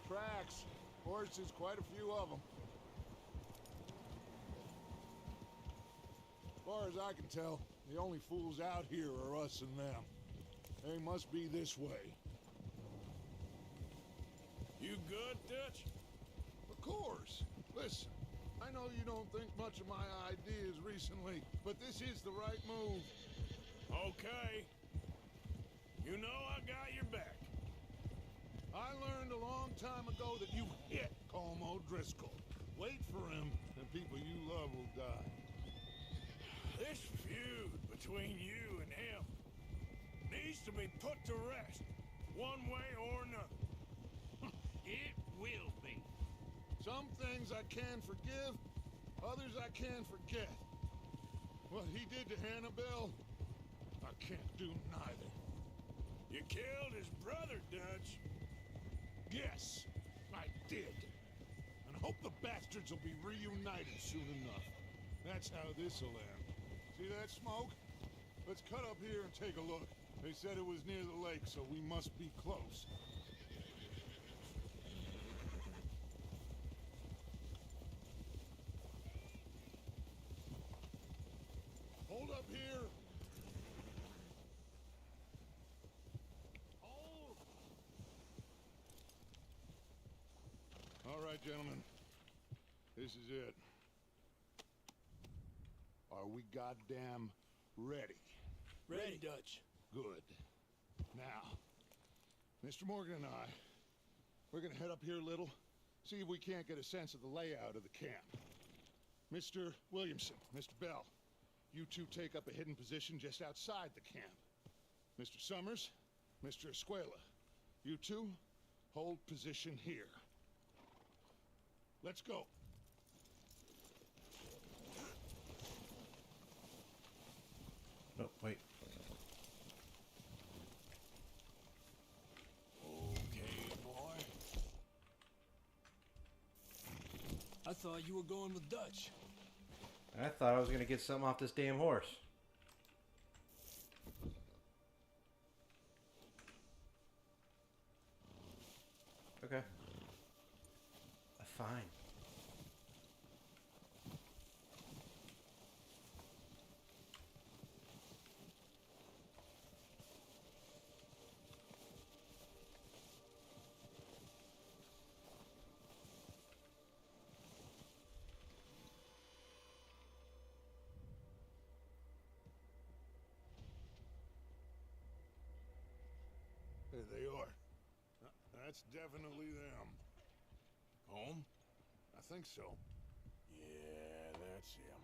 Tracks. Horses, quite a few of them. As far as I can tell, the only fools out here are us and them. They must be this way. You good, Dutch? Of course. Listen, I know you don't think much of my ideas recently, but this is the right move. Okay. You know I got your back. I learned a long time ago that you hit Colm O'Driscoll. Wait for him, and people you love will die. This feud between you and him needs to be put to rest, one way or another. It will be. Some things I can forgive, others I can't forget. What he did to Annabelle, I can't do neither. You killed his brother, Dutch. Yes, I did. And I hope the bastards will be reunited soon enough. That's how this'll end. See that smoke? Let's cut up here and take a look. They said it was near the lake, so we must be close. Hold up here. Hold. All right, gentlemen. This is it. Are we goddamn ready? Ready, Dutch. Good. Now, Mr. Morgan and I, we're gonna head up here a little, see if we can't get a sense of the layout of the camp. Mr. Williamson, Mr. Bell, you two take up a hidden position just outside the camp. Mr. Summers, Mr. Escuela, you two hold position here. Let's go. Oh, wait. Okay, boy. I thought you were going with Dutch. I thought I was going to get something off this damn horse. Okay. Fine. There they are. That's definitely them. Home? I think so. Yeah, that's him.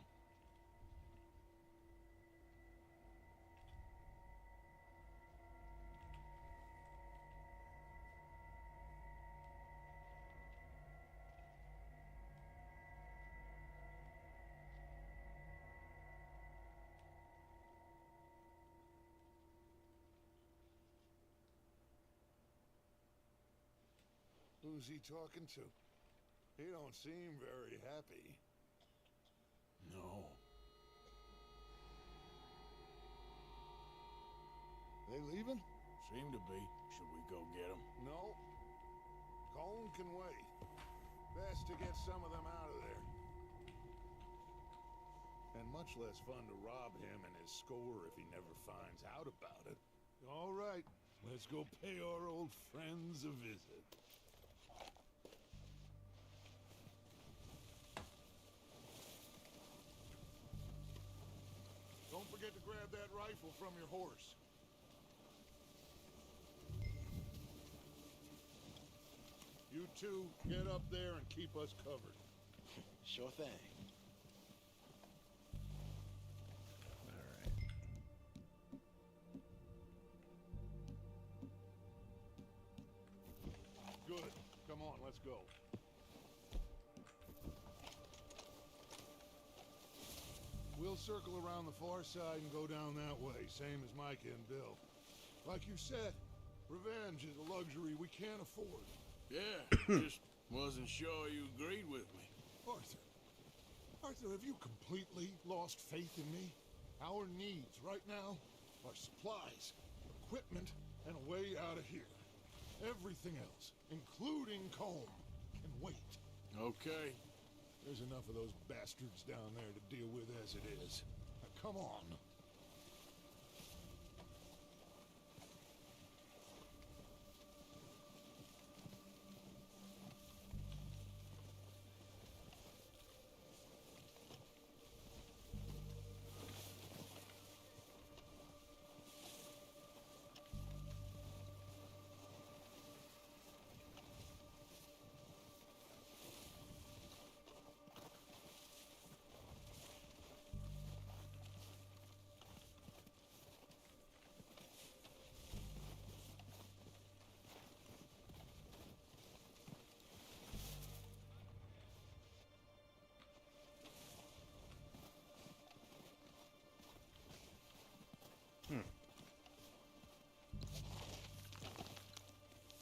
Who's he talking to? He don't seem very happy. No. They leaving? Seem to be. Should we go get him? No. Colm can wait. Best to get some of them out of there. And much less fun to rob him and his score if he never finds out about it. All right, let's go pay our old friends a visit. grab that rifle from your horse. You two, get up there and keep us covered. Sure thing. Good. Come on, let's go. We'll circle around the far side and go down that way, same as Micah and Bill. Like you said, revenge is a luxury we can't afford. Yeah, just wasn't sure you agreed with me. Arthur. Arthur, have you completely lost faith in me? Our needs right now are supplies, equipment, and a way out of here. Everything else, including Colm, can wait. Okay. There's enough of those bastards down there to deal with as it is. Now, come on.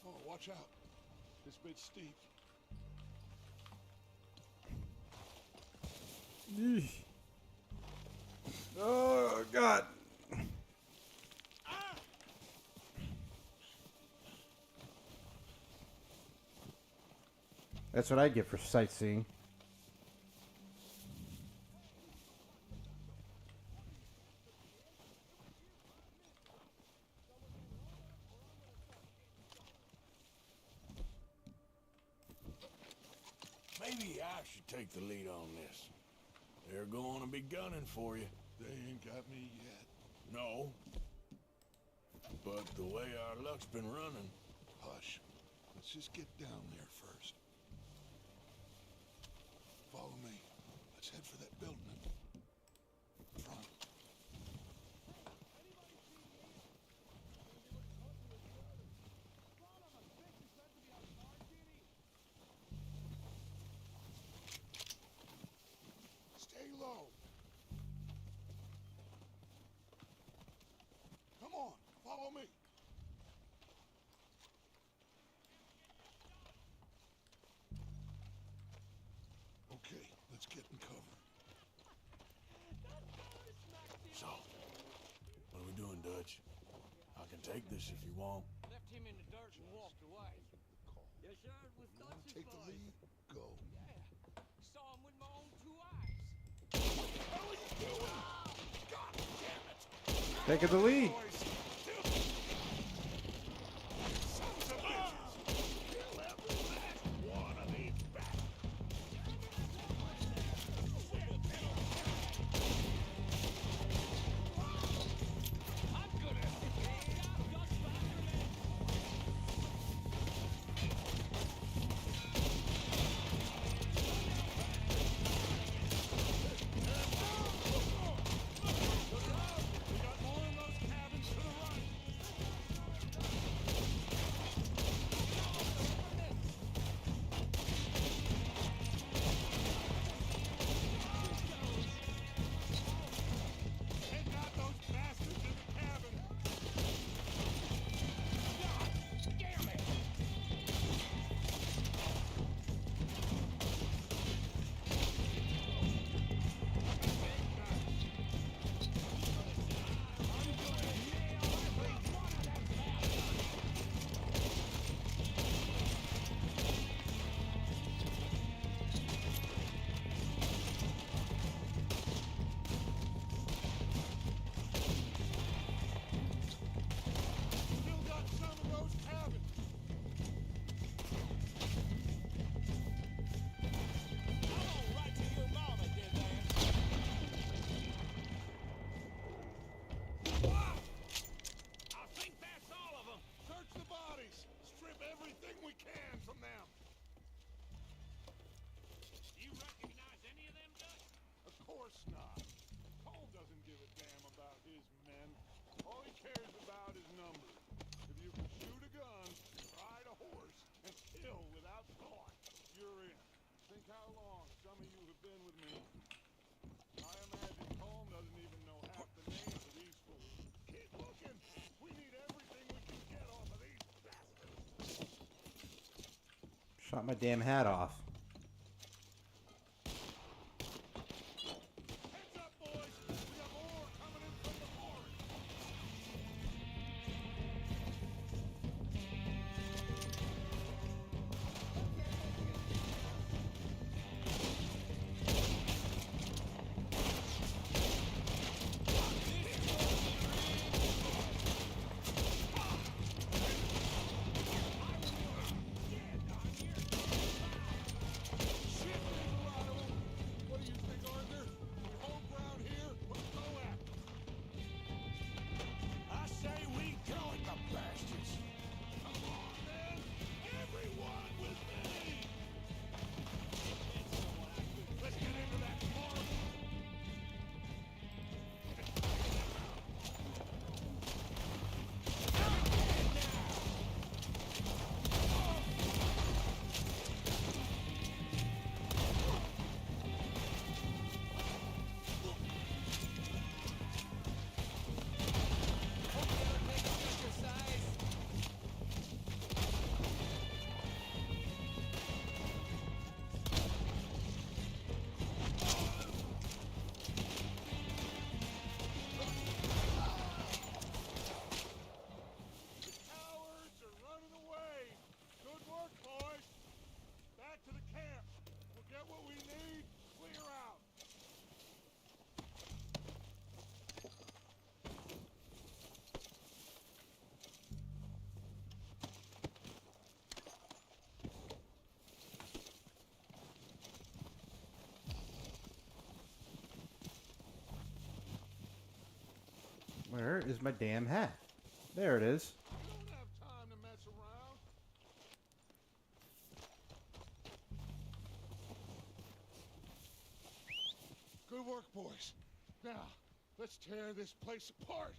Oh, watch out. This bit's steep. Yeesh. Oh, God. That's what I get for sightseeing. Maybe I should take the lead on this. They're going to be gunning for you. They ain't got me yet. No. But the way our luck's been running... Hush. Let's just get down there first. Follow me. Let's head for that building in front. Stay low. Come on, follow me. Okay, let's get in cover. So, what are we doing, Dutch? I can take this if you want. Left him in the dirt and walked away. Yes, sir. It was You want to Dutch's take the boy. lead? Go. Yeah. Saw him with my own 2 eyes. What the hell are you doing? God damn it! Taking the lead. Boys, sons of bitches! Kill every last one of these bastards! I'm good at it. Just We got more in those cabins to the from them. You recognize any of them, Dutch? Of course not. Cole doesn't give a damn about his men. All he cares about is numbers. If you can shoot a gun, ride a horse, and kill without thought, you're in. Think how long some of you have been with me. I imagine Colm doesn't even know half the names of these fools. Keep looking! We need everything we can get off of these bastards! Shot my damn hat off. Heads up, boys! We have ore coming in from the forest! What do you think, Arthur? We hold ground here, or go after them? I say we go at the bastards. Come on, then! Everyone with me! Let's get into that farm! Cowards are running away! Good work, boys! Back to the camp! We'll get what we need, clear out! Where is my damn hat? There it is. We don't have time to mess around. Good work, boys. Now, let's tear this place apart.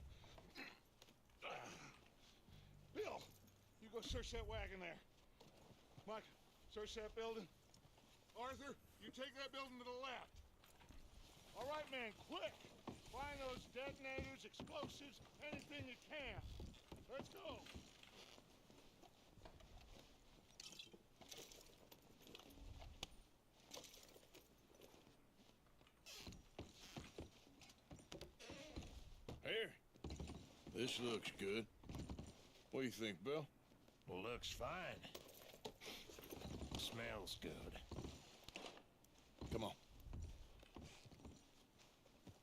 Bill, you go search that wagon there. Mike, search that building. Arthur, you take that building to the left. All right, man, quick. Find those detonators, explosives, anything you can. Let's go. Here. This looks good. What do you think, Bill? Looks fine. Smells good. Come on.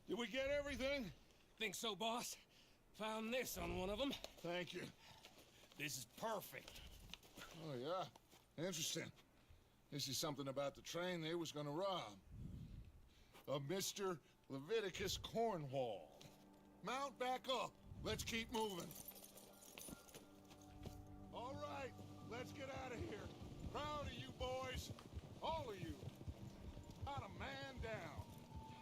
Did we get everything? Think so, boss? Found this on one of them. Thank you. This is perfect. Oh, yeah? Interesting. This is something about the train they was gonna rob. A Mr. Leviticus Cornwall. Mount back up. Let's keep moving. All right, let's get out of here. Proud of you boys. All of you. Not a man down.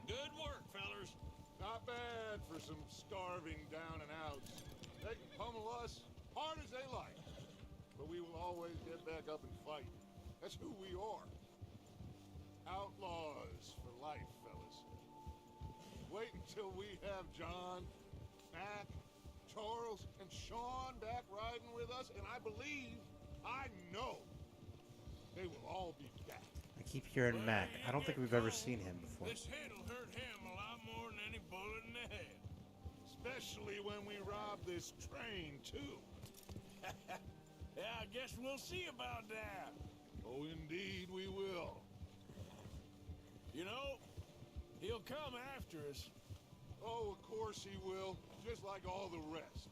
Good work, fellers. Not bad for some starving down and outs. They can pummel us hard as they like. But we will always get back up and fight. That's who we are. Outlaws for life, fellas. Wait until we have John, Mac, Charles, and Sean back riding with us, and I believe, I know, they will all be back. I keep hearing Mac. I don't think we've ever seen him before. This hit'll hurt him a lot more than any bullet in the head. Especially when we rob this train, too. Yeah, I guess we'll see about that. Oh, indeed we will. You know, he'll come after us. Oh, of course he will, just like all the rest.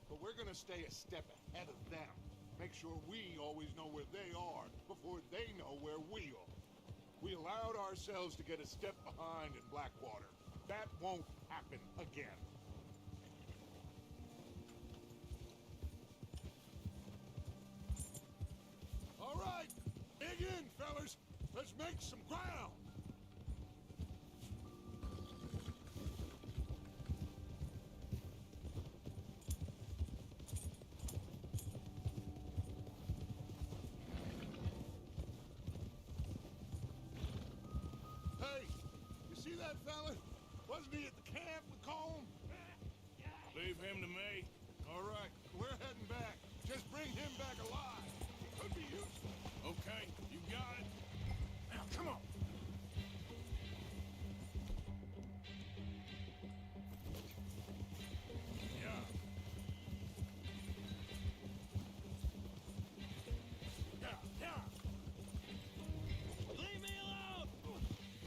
But we're gonna stay a step ahead of them. Make sure we always know where they are before they know where we are. We allowed ourselves to get a step behind in Blackwater. That won't happen again. All right, make some ground. Hey, you see that fella? Wasn't he at the camp with Colm? Leave him to me. All right, we're heading back. Just bring him back alive. He could be useful. Okay, you got it. Now, come on. Yeah. Yeah. Leave me alone!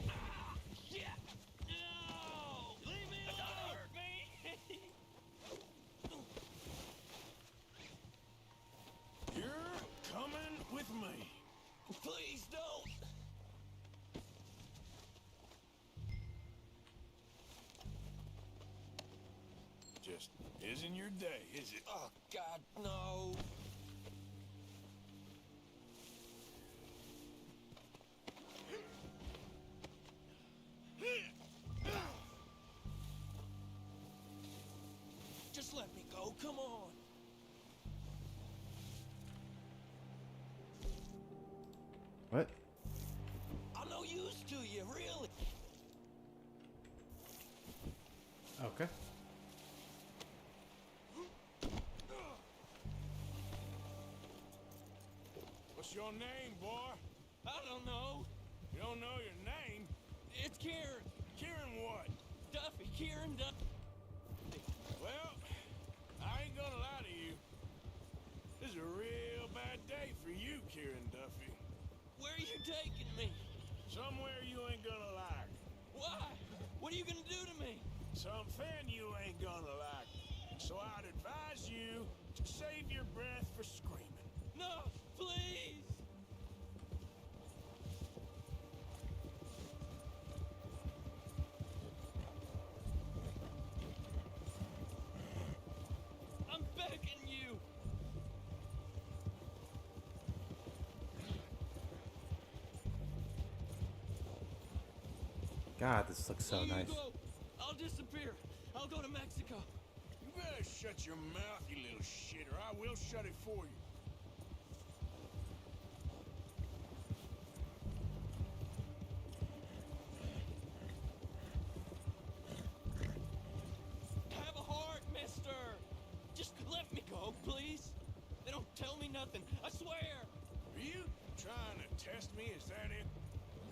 Ah, shit! No! Leave me alone! Don't hurt me! You're coming with me. Please don't! Just isn't your day, is it? Oh, God, no! Just let me go, come on! What? I'm no use to you, really! Okay. What's your name, boy? I don't know. You don't know your name? It's Kieran. Kieran what? Duffy, Kieran Duffy. Well, I ain't gonna lie to you. This is a real bad day for you, Kieran Duffy. Where are you taking me? Somewhere you ain't gonna like. Why? What are you gonna do to me? Something you ain't gonna like. So I'd advise you to save your breath for screaming. No, please! I'm begging you! God, this looks so Will you nice. go? I'll disappear. I'll go to Mexico. You better shut your mouth, you little shit, or I will shut it for you. Have a heart, mister! Just let me go, please. They don't tell me nothing, I swear! Are you trying to test me? Is that it?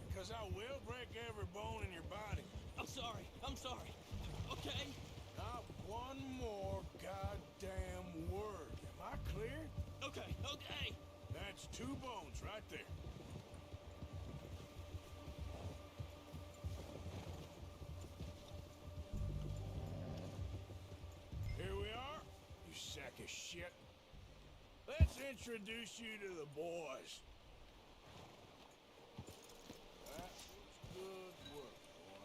Because I will break every bone in your body. I'm sorry, okay? Not one more goddamn word. Am I clear? Okay. That's 2 bones right there. Here we are, you sack of shit. Let's introduce you to the boys. That was good work, boy.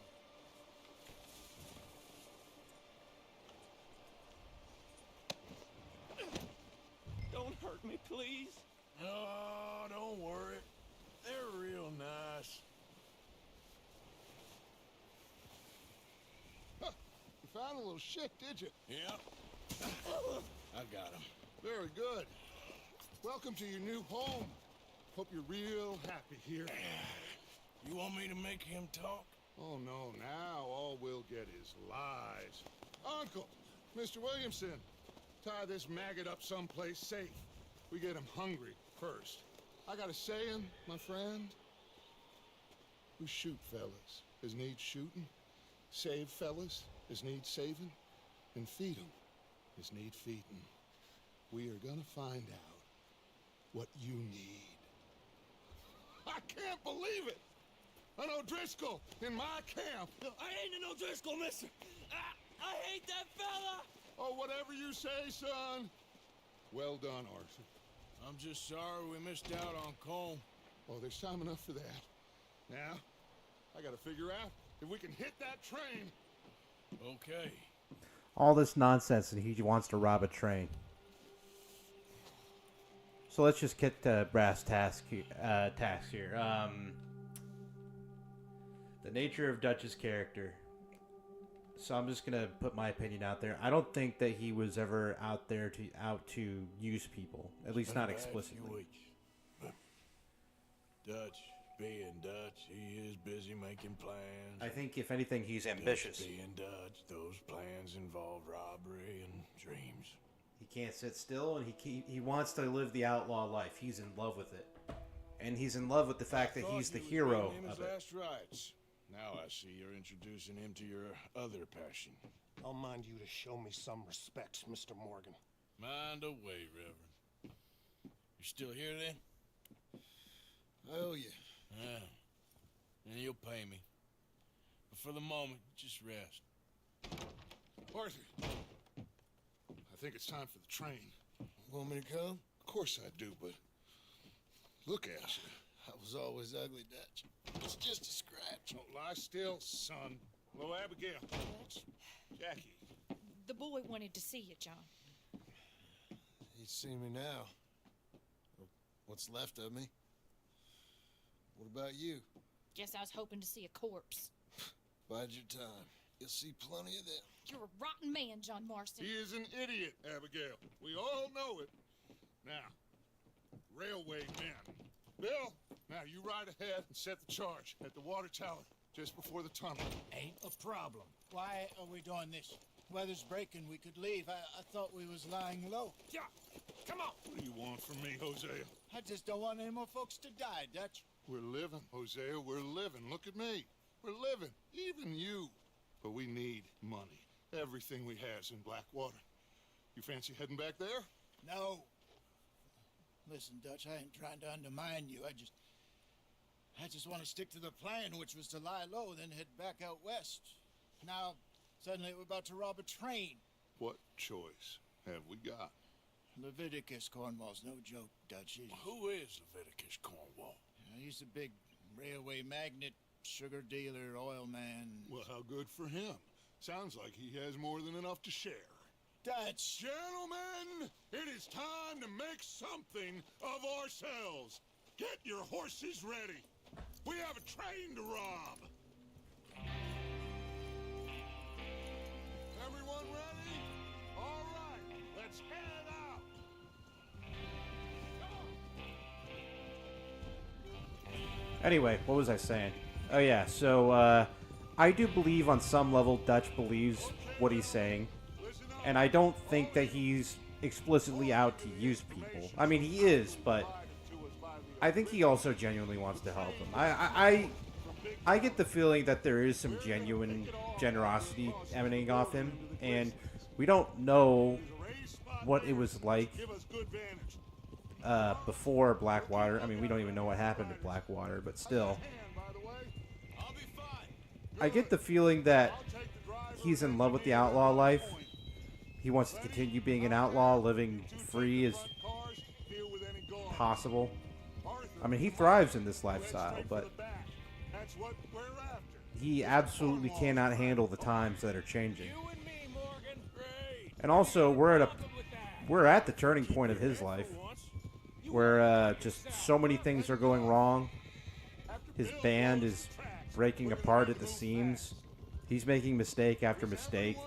Don't hurt me, please. Oh, don't worry. They're real nice. Huh. You found a little shit, did you? Yep. I got him. Very good. Welcome to your new home. Hope you're real happy here. You want me to make him talk? Oh, no. Now all we'll get is lies. Uncle, Mr. Williamson, tie this maggot up someplace safe. We get him hungry first. I got a saying, my friend. We shoot fellas as need shooting, save fellas as need saving, and feed 'em as need feeding. We are gonna find out what you need. I can't believe it! An O'Driscoll in my camp! I ain't an O'Driscoll, mister! I hate that fella! Oh, whatever you say, son. Well done, Arthur. I'm just sorry we missed out on Colm. Oh, there's time enough for that. Now, I gotta figure out if we can hit that train. Okay. All this nonsense and he wants to rob a train. So let's just get to brass task here. The nature of Dutch's character. So I'm just gonna put my opinion out there. I don't think that he was ever out to use people, at least not explicitly. Dutch, being Dutch, he is busy making plans. I think if anything, he's ambitious. Dutch being Dutch, those plans involve robbery and dreams. He can't sit still, and he wants to live the outlaw life. He's in love with it, and he's in love with the fact that he's the hero of it. Last rites. Now I see you're introducing him to your other passion. I'll mind you to show me some respect, Mr. Morgan. Mind away, Reverend. You still here then? I owe you. Yeah. And you'll pay me. But for the moment, just rest. Arthur, I think it's time for the train. Want me to come? Of course I do, but look at you. I was always ugly, Dutch. It's just a scratch. Don't lie still, son. Hello, Abigail. Dutch, Jackie. the boy wanted to see you, John. He'd see me now. What's left of me? What about you? Guess I was hoping to see a corpse. Bide your time. You'll see plenty of them. You're a rotten man, John Marston. He is an idiot, Abigail. We all know it. Now, railway men. Bill, now you ride ahead and set the charge at the water tower just before the tunnel. Ain't a problem. Why are we doing this? Weather's breaking. We could leave. I thought we was lying low. Yeah, come on. What do you want from me, Hosea? I just don't want any more folks to die, Dutch. We're living, Hosea. We're living. Look at me. We're living. Even you. But we need money. Everything we has in Blackwater. You fancy heading back there? No. Listen, Dutch, I ain't trying to undermine you. I just want to stick to the plan, which was to lie low, then head back out west. Now, suddenly we're about to rob a train. What choice have we got? Leviticus Cornwall's no joke, Dutch. Who is Leviticus Cornwall? He's a big railway magnate, sugar dealer, oil man. Well, how good for him. Sounds like he has more than enough to share. Dutch! Gentlemen, it is time to make something of ourselves. Get your horses ready. We have a train to rob. Everyone ready? All right, let's head out. Anyway, what was I saying? Oh yeah, so I do believe on some level Dutch believes what he's saying, and I don't think that he's explicitly out to use people. I mean, he is, but I think he also genuinely wants to help them. I get the feeling that there is some genuine generosity emanating off him, and we don't know what it was like before Blackwater. I mean, we don't even know what happened at Blackwater, but still. I get the feeling that he's in love with the outlaw life. He wants to continue being an outlaw, living free as possible. I mean, he thrives in this lifestyle, but he absolutely cannot handle the times that are changing. And also, we're at the turning point of his life, where just so many things are going wrong. His band is breaking apart at the seams. He's making mistake after mistake.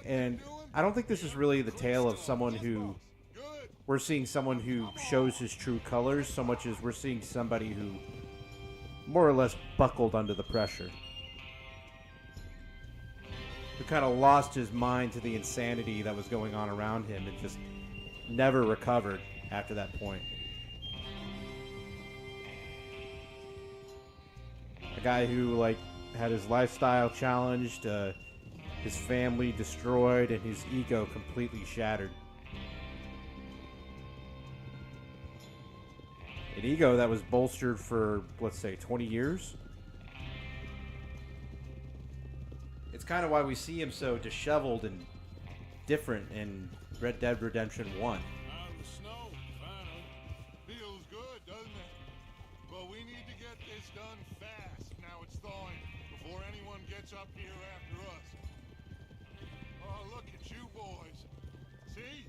And I don't think this is really the tale of someone who... We're seeing someone who shows his true colors so much as we're seeing somebody who more or less buckled under the pressure. Who kind of lost his mind to the insanity that was going on around him and just never recovered after that point. A guy who, like, had his lifestyle challenged, his family destroyed, and his ego completely shattered. An ego that was bolstered for, let's say, 20 years? It's kind of why we see him so disheveled and different in Red Dead Redemption 1. Out of the snow, finally. Feels good, doesn't it? But we need to get this done fast. Now it's thawing, before anyone gets up here after us. Oh, look at you boys. See?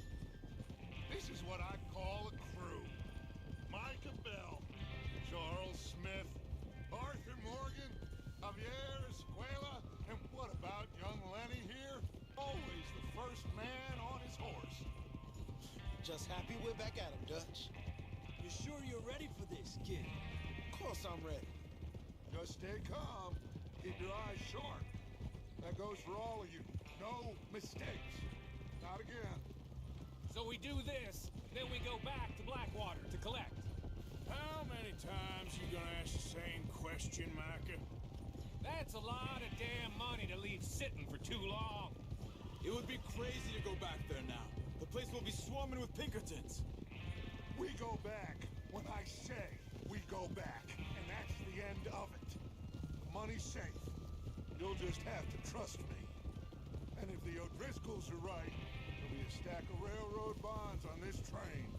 This is what I call a crew. Micah Bell, Charles Smith, Arthur Morgan, Just happy we're back at him, Dutch. You sure you're ready for this, kid? Of course I'm ready. Just stay calm. Keep your eyes sharp. That goes for all of you. No mistakes. Not again. So we do this, then we go back to Blackwater to collect. How many times you gonna ask the same question, Micah? That's a lot of damn money to leave sitting for too long. It would be crazy to go back there now. The place will be swarming with Pinkertons. We go back when I say we go back, and that's the end of it. The money's safe. You'll just have to trust me. And if the O'Driscolls are right, there'll be a stack of railroad bonds on this train.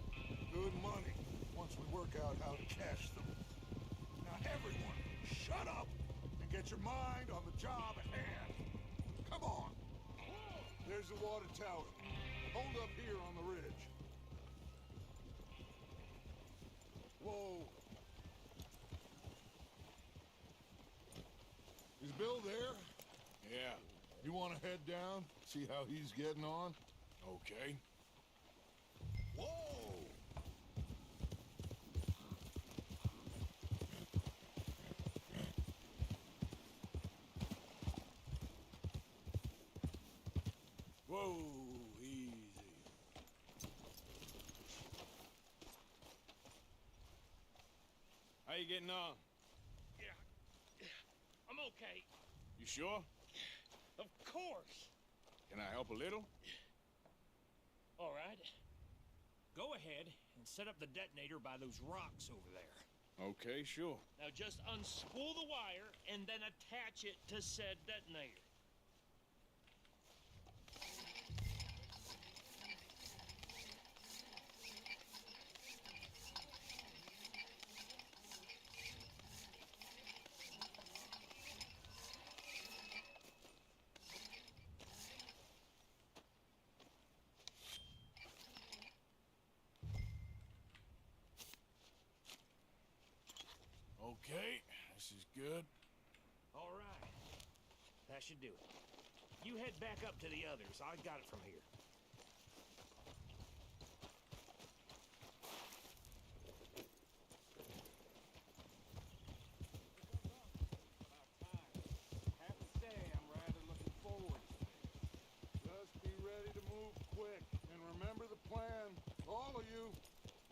Good money, once we work out how to cash them. Now everyone, shut up and get your mind on the job at hand. Come on. There's the water tower. Hold up here on the ridge. Whoa. Is Bill there? Yeah. You want to head down, see how he's getting on? Okay. Whoa! Whoa, easy. How you getting on? Yeah. I'm okay. You sure? Of course. Can I help a little? All right. Go ahead and set up the detonator by those rocks over there. Okay, sure. Now just unspool the wire and then attach it to said detonator. Okay, this is good. All right. That should do it. You head back up to the others. I got it from here. Have to say, I'm rather looking forward to this. Just be ready to move quick. And remember the plan. All of you,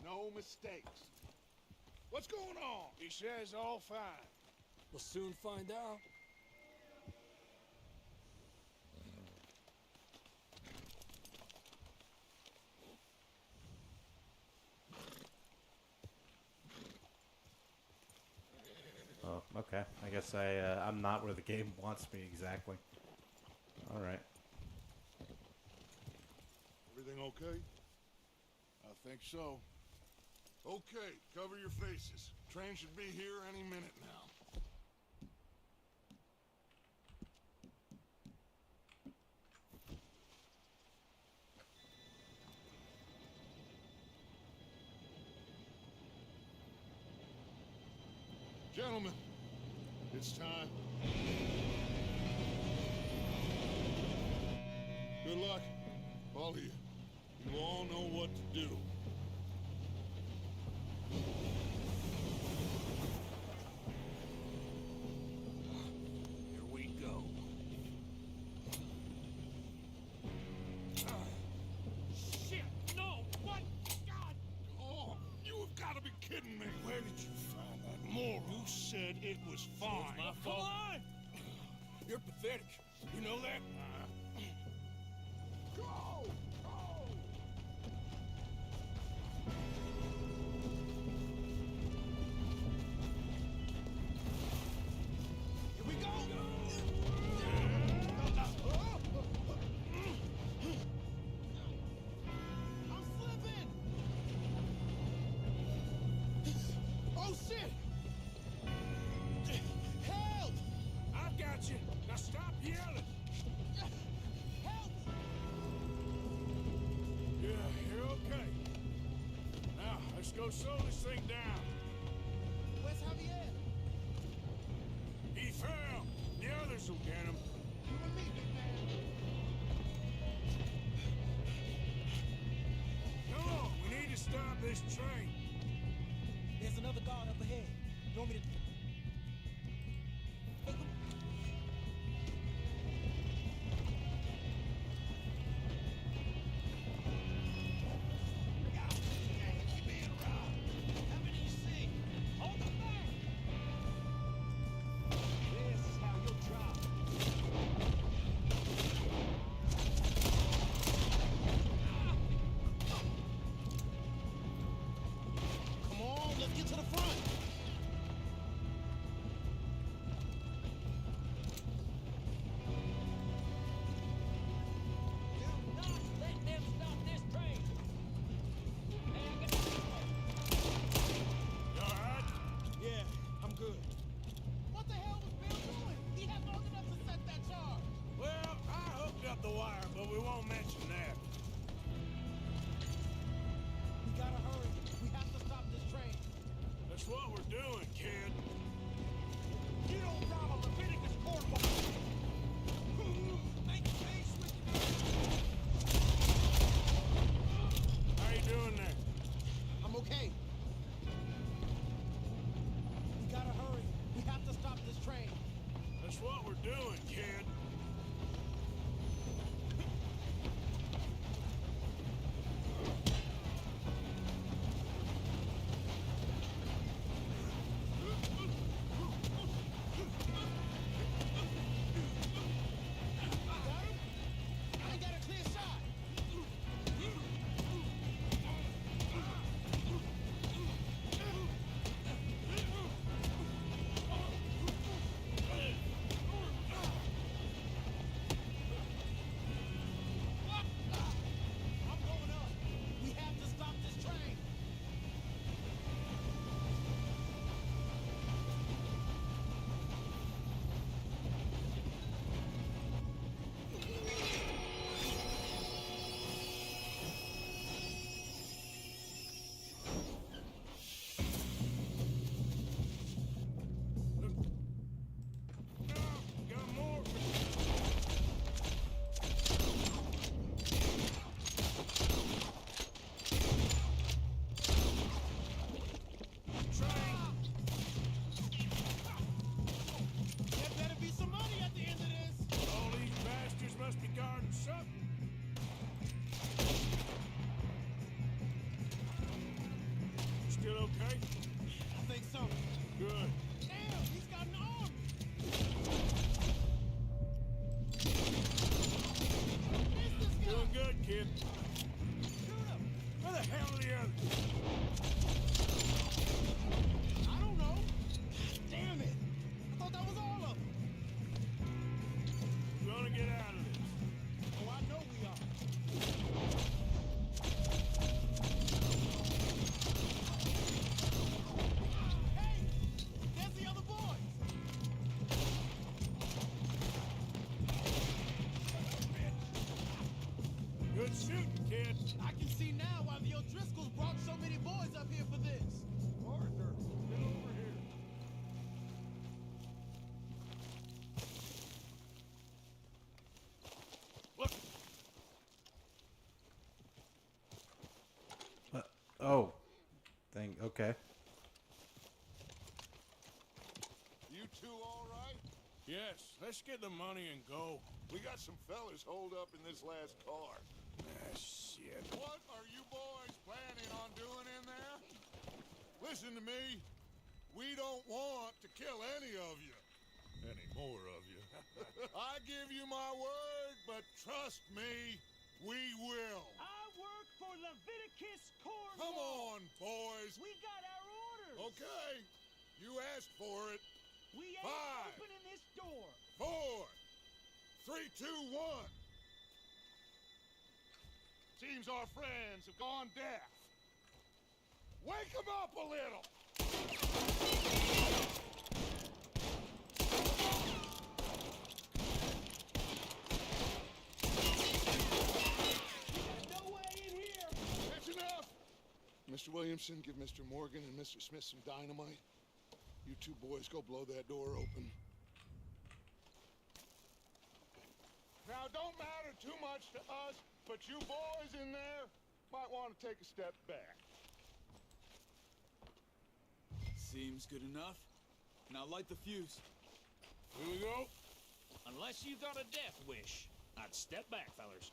no mistakes. What's going on? He says all fine. We'll soon find out. Oh, okay. I guess I'm not where the game wants me exactly. All right. Everything okay? I think so. Okay, cover your faces. Train should be here any minute now. Gentlemen, it's time. Good luck, all of you. You all know what to do. Here we go. Shit! No! What? God! Oh, you have got to be kidding me. Where did you find that moron? You said it was So fine. it's my Come fault. on! You're pathetic. You know that? Go! Go! Here we go! I'm slipping! Oh shit! Help! I've got you. Now stop yelling. Help! Yeah, you're okay. Now, let's go slow this thing down. Where's Javier? He fell. The others will get him. You and me, big man. Come on. you stop this train? There's another guard up ahead. You want me to... Take him? Come on, let's get to the front. Let them stop this train! You alright? Yeah, I'm good. What the hell was Bill doing? He had long enough to set that charge. Well, I hooked up the wire, but we won't mention that. We gotta hurry. We have to stop this train. That's what we're doing, kid. You don't rob a Leviticus cornball. Make peace with How you doing there? I'm okay. We gotta hurry. We have to stop this train. That's what we're doing, kid. I ain't got a clear shot. I'm going up. We have to stop this train. Got more. There better be some money at the end of this. All these bastards must be guarding something. Still okay? I think so. Good. Damn, he's got an army. Doing good, kid. Where the hell are the others? I don't know. Damn it. I thought that was all of them. We're gonna get out of this. Oh, I know we are. Hey, there's the other boys. Good shooting, kid. I can see now why the O'Driscolls brought so many boys up here for this. Arthur, get over here. Look, Oh. Thing. Okay. You two all right? yes, let's get the money and go. We got some fellas holed up in this last car. Ah, shit. What are you boys planning on doing in there? Listen to me. We don't want to kill any of you. Any more of you. I give you my word, but trust me, we will. I work for Leviticus Cornwall! Come on, boys. We got our orders! Okay. You asked for it. We ain't 5, opening this door! 4, 3, 2, 1. Seems our friends have gone deaf. Wake them up a little. No way in here! That's enough. Mr. Williamson, give Mr. Morgan and Mr. Smith some dynamite. You two boys go blow that door open. Now, don't matter too much to us, but you boys in there might want to take a step back. Seems good enough. Now light the fuse. Here we go. Unless you got a death wish, I'd step back, fellers.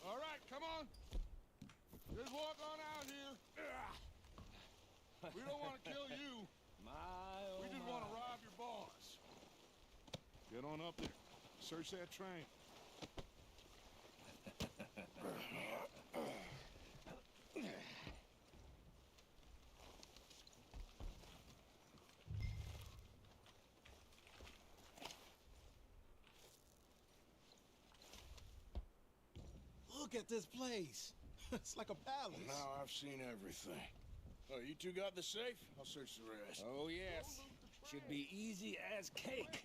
All right, come on. Just walk on out here. We don't want to kill you. We just want to rob your boss. Get on up there. Search that train. Look at this place. It's like a palace. Now I've seen everything. Oh, you two got the safe? I'll search the rest. Oh, yes. Should be easy as cake.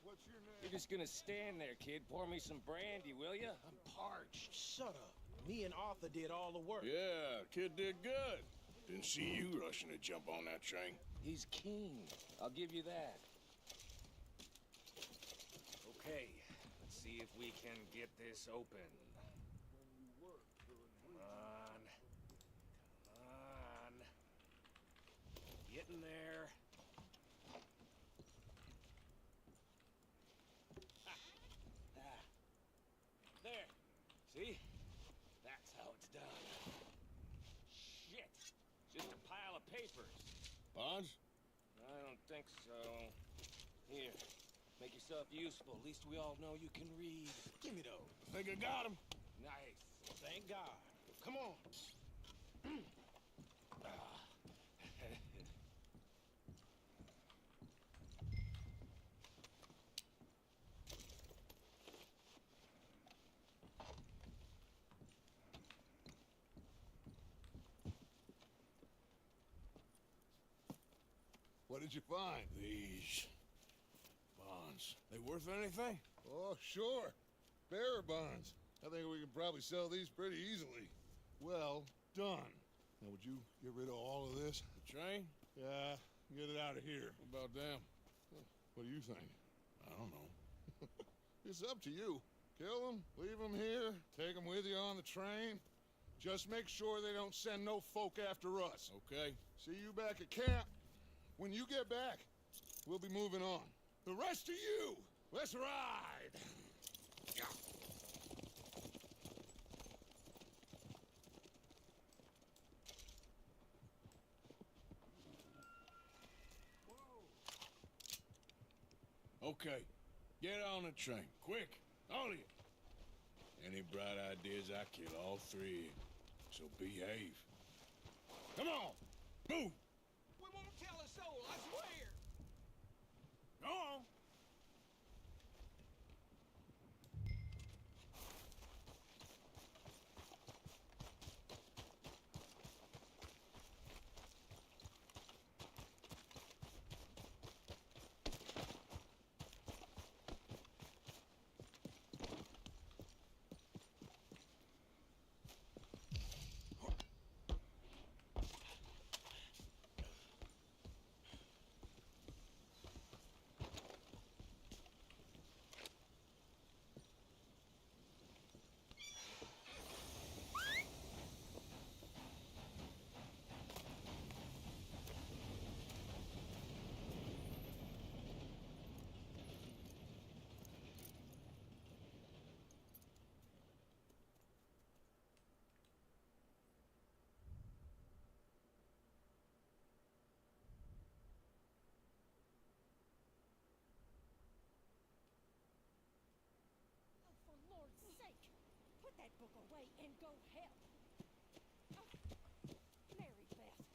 What's your name? You're just gonna stand there, kid. Pour me some brandy, will ya? I'm parched. Shut up. Me and Arthur did all the work. Yeah, kid did good. Didn't see you rushing to jump on that train. He's keen. I'll give you that. Okay, let's see if we can get this open. Come on. Come on. Getting there. There. See? That's how it's done. Shit. Just a pile of papers. Bonds? I don't think so. Here. Make yourself useful. At least we all know you can read. Give me those. I think I got him. Nice. Thank God. Come on. What did you find? These bonds. They worth anything? Oh, sure. Bearer bonds. I think we can probably sell these pretty easily. Well done. Now, would you get rid of all of this? The train? Yeah, get it out of here. What about them? What do you think? I don't know. It's up to you. Kill them, leave them here, take them with you on the train. Just make sure they don't send no folk after us. Okay. See you back at camp. When you get back, we'll be moving on. The rest of you, let's ride! Okay. Get on the train. Quick. All of you. Any bright ideas, I kill all three. So behave. Come on. Move. We won't tell a soul, I swear. Go on. Oh, for Lord's sake, put that book away and go help. Oh, Mary Beth.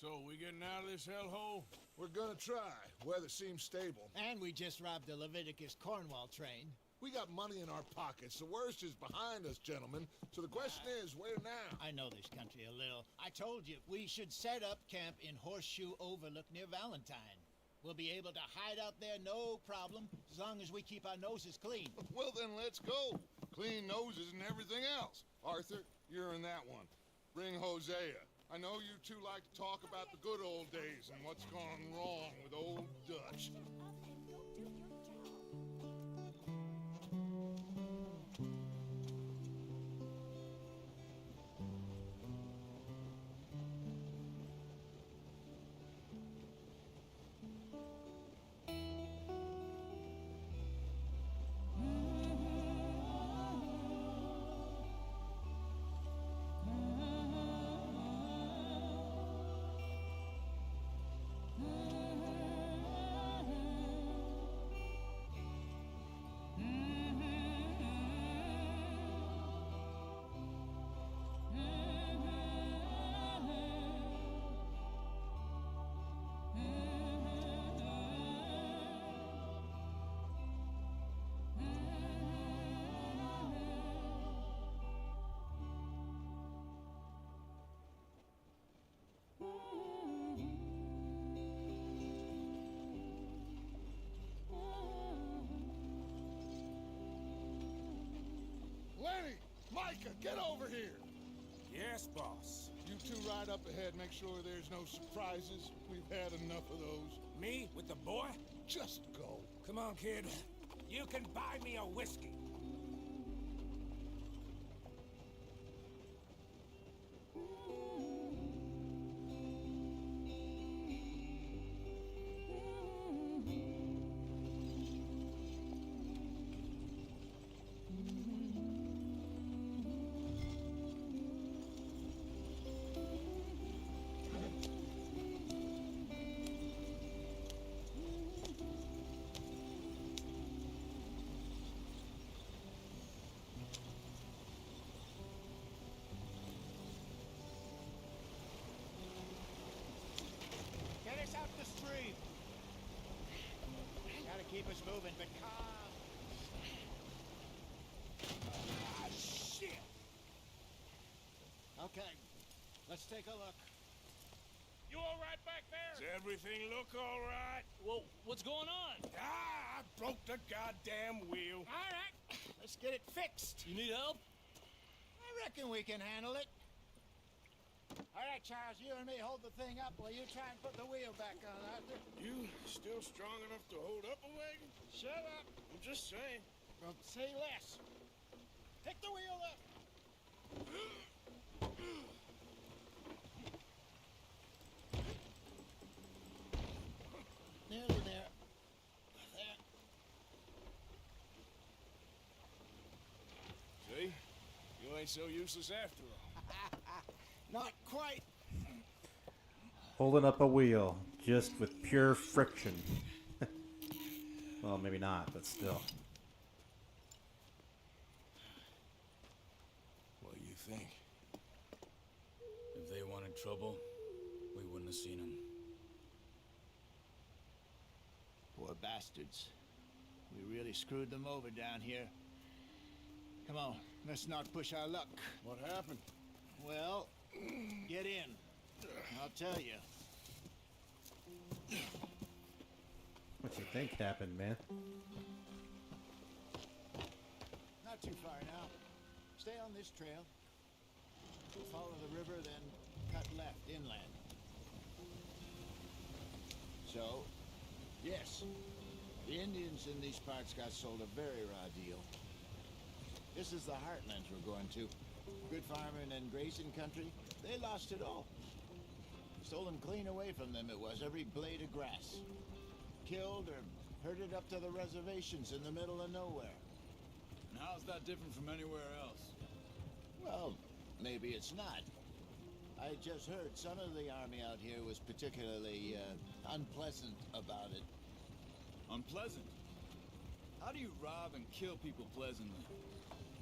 So, we getting out of this hellhole? We're gonna try. Weather seems stable. And we just robbed the Leviticus Cornwall train. We got money in our pockets. The worst is behind us, gentlemen. So the question is, where now? I know this country a little. I told you, we should set up camp in Horseshoe Overlook near Valentine. We'll be able to hide out there no problem, as long as we keep our noses clean. Well, then let's go. Clean noses and everything else. Arthur, you're in that one. Bring Hosea. I know you two like to talk about the good old days and what's gone wrong with old Dutch. Lenny! Micah, get over here! Yes, boss. You two ride up ahead, make sure there's no surprises. We've had enough of those. Me with the boy? Just go. Come on, kid. You can buy me a whiskey. Get us out the stream. Gotta keep us moving, but calm. Ah, shit! Okay, let's take a look. You all right back there? Does everything look all right? Well, what's going on? Ah, I broke the goddamn wheel. All right, let's get it fixed. You need help? I reckon we can handle it. All right, Charles, you and me hold the thing up while you try and put the wheel back on, Arthur. You still strong enough to hold up a wagon? Shut up. I'm just saying. Well, say less. Pick the wheel up. Nearly there. There. See? You ain't so useless after all. Not quite. Holding up a wheel, just with pure friction. Well, maybe not, but still. What do you think? If they wanted trouble, we wouldn't have seen them. Poor bastards. We really screwed them over down here. Come on, let's not push our luck. What happened? Well, get in. I'll tell you. What you think happened, man? Not too far now. Stay on this trail. Follow the river, then cut left inland. So, yes, the Indians in these parts got sold a very raw deal. This is the heartlands we're going to. Good farming and grazing country. They lost it all. Stolen clean away from them it was, every blade of grass. Killed or herded up to the reservations in the middle of nowhere. And how's that different from anywhere else? Well, maybe it's not. I just heard some of the army out here was particularly unpleasant about it. Unpleasant? How do you rob and kill people pleasantly?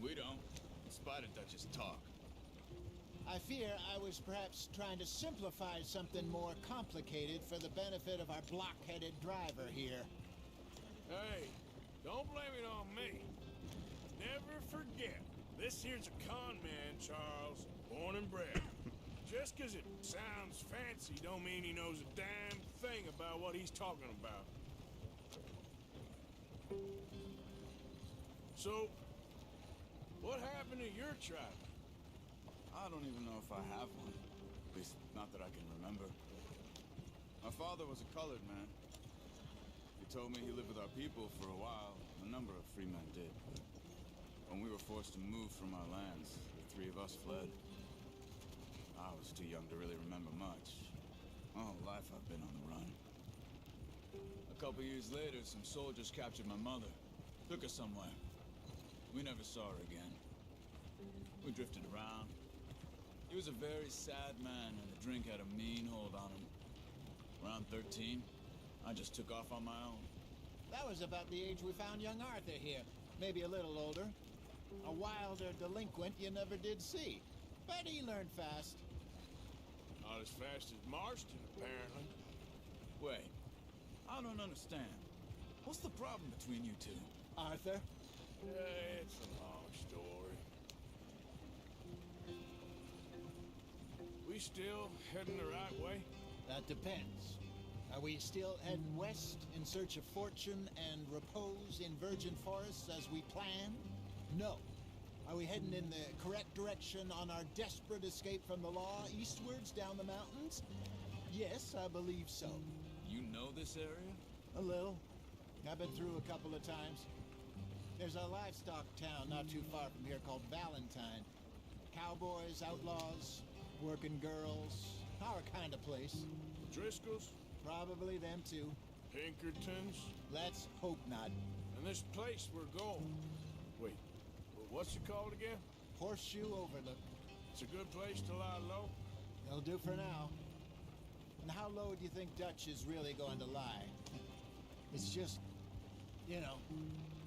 We don't, in spite of Dutch's talk. I fear I was perhaps trying to simplify something more complicated for the benefit of our block-headed driver here. Hey, don't blame it on me. Never forget, this here's a con man, Charles, born and bred. Just 'cause it sounds fancy don't mean he knows a damn thing about what he's talking about. So, what happened to your tribe? I don't even know if I have one. At least, not that I can remember. My father was a colored man. He told me he lived with our people for a while. A number of free men did. But when we were forced to move from our lands, the three of us fled. I was too young to really remember much. My whole life I've been on the run. A couple years later, some soldiers captured my mother. Took her somewhere. We never saw her again. We drifted around. He was a very sad man, and the drink had a mean hold on him. Around 13, I just took off on my own. That was about the age we found young Arthur here. Maybe a little older. A wilder delinquent you never did see. But he learned fast. Not as fast as Marston, apparently. Wait, I don't understand. What's the problem between you two? Arthur? It's a long story. We still heading the right way? That depends. Are we still heading west in search of fortune and repose in virgin forests as we planned? No. Are we heading in the correct direction on our desperate escape from the law eastwards down the mountains? Yes, I believe so. You know this area? A little. I've been through a couple of times. There's a livestock town not too far from here called Valentine. Cowboys, outlaws, working girls, our kind of place. Driscoll's? Probably them too. Pinkertons? Let's hope not. And this place we're going. Wait, what's it called again? Horseshoe Overlook. It's a good place to lie low? It'll do for now. And how low do you think Dutch is really going to lie? It's just, you know,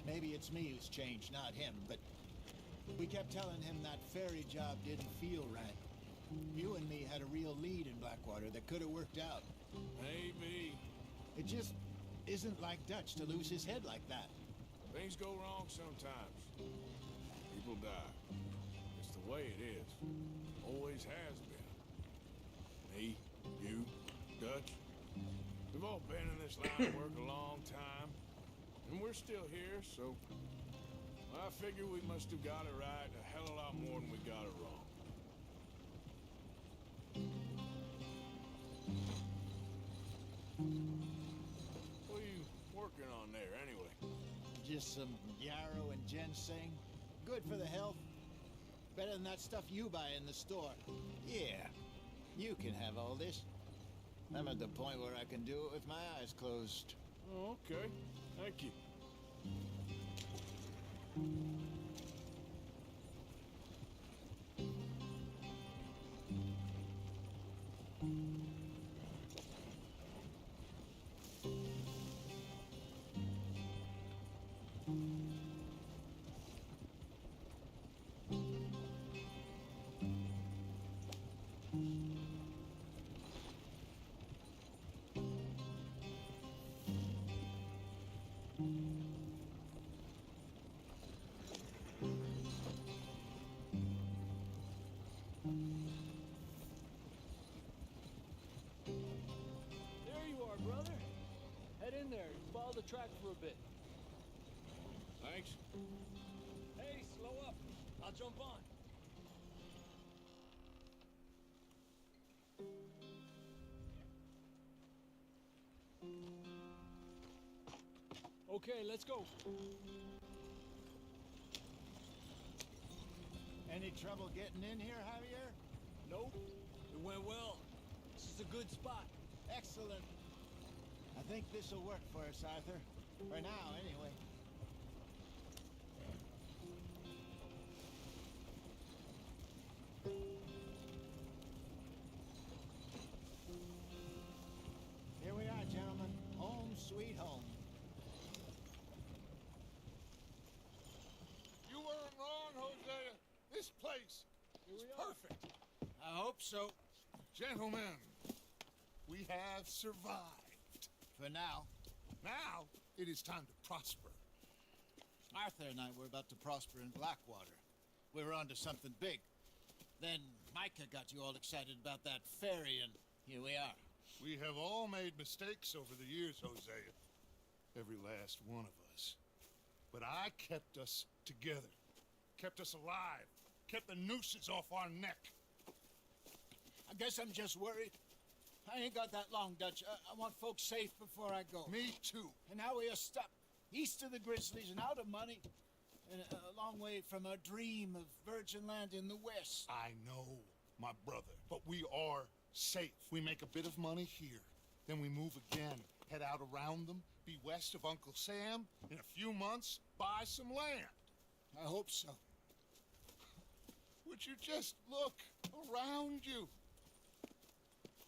maybe it's me who's changed, not him, but we kept telling him that ferry job didn't feel right. You and me had a real lead in Blackwater that could have worked out. Maybe. It just isn't like Dutch to lose his head like that. Things go wrong sometimes. People die. It's the way it is. Always has been. Me, you, Dutch. We've all been in this line of work a long time. And we're still here, so I figure we must have got it right a hell of a lot more than we got it wrong. What are you working on there, anyway? Just some yarrow and ginseng. Good for the health. Better than that stuff you buy in the store. Yeah, you can have all this. I'm at the point where I can do it with my eyes closed. Oh, okay. Thank you. There you are, brother. Head in there. Follow the track for a bit. Thanks. Hey, slow up. I'll jump on. Okay, let's go. Any trouble getting in here, Javier? Nope. It went well. This is a good spot. Excellent. I think this will work for us, Arthur. For now, anyway. Here we are, gentlemen. Home sweet home. You weren't wrong, Hosea. This place is perfect. I hope so. Gentlemen, we have survived. For now. Now, it is time to prosper. Arthur and I were about to prosper in Blackwater. We were onto something big. Then Micah got you all excited about that ferry, and here we are. We have all made mistakes over the years, Hosea. Every last one of us. But I kept us together. Kept us alive. Kept the nooses off our neck. I guess I'm just worried. I ain't got that long, Dutch. I want folks safe before I go. Me too. And now we are stuck east of the Grizzlies and out of money, and a long way from our dream of virgin land in the west. I know, my brother, but we are safe. We make a bit of money here, then we move again, head out around them, be west of Uncle Sam, in a few months, buy some land. I hope so. Would you just look around you?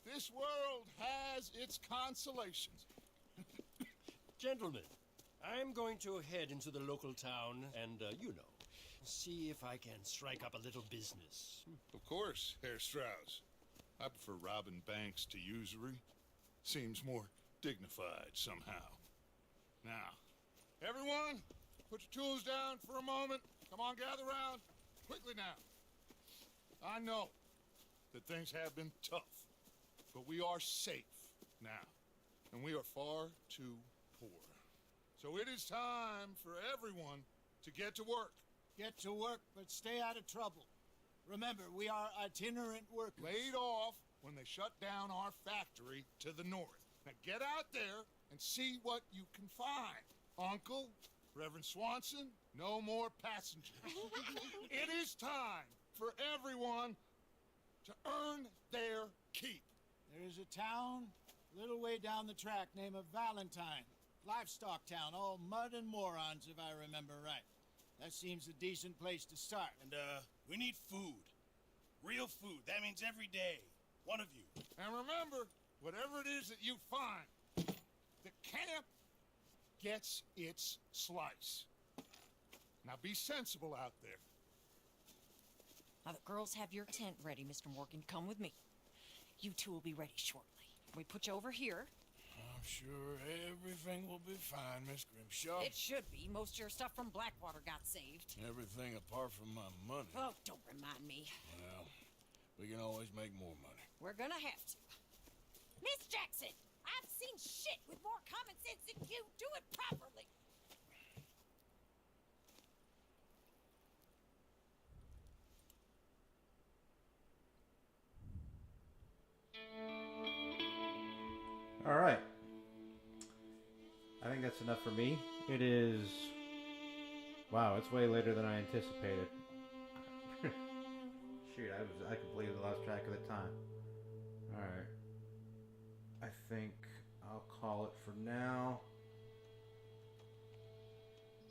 This world has its consolations. Gentlemen, I'm going to head into the local town and, see if I can strike up a little business. Of course, Herr Strauss. I prefer robbing banks to usury. Seems more dignified somehow. Now, everyone, put your tools down for a moment. Come on, gather round. Quickly now. I know that things have been tough, but we are safe now, and we are far too poor. So it is time for everyone to get to work. Get to work, but stay out of trouble. Remember, we are itinerant workers. Laid off when they shut down our factory to the north. Now get out there and see what you can find. Uncle, Reverend Swanson, no more passengers. It is time for everyone to earn their keep. There is a town a little way down the track named Valentine. Livestock town, all mud and morons, if I remember right. That seems a decent place to start. And, we need food. Real food. That means every day. One of you. And remember, whatever it is that you find, the camp gets its slice. Now be sensible out there. Now the girls have your tent ready, Mr. Morgan. Come with me. You two will be ready shortly. We put you over here. I'm sure everything will be fine, Miss Grimshaw. It should be. Most of your stuff from Blackwater got saved. Everything apart from my money. Oh, don't remind me. Well, we can always make more money. We're gonna have to. Miss Jackson, I've seen shit with more common sense than you. Do it properly. All right. I think that's enough for me. It is... Wow, it's way later than I anticipated. Shoot, I completely lost track of the time. All right. I think I'll call it for now.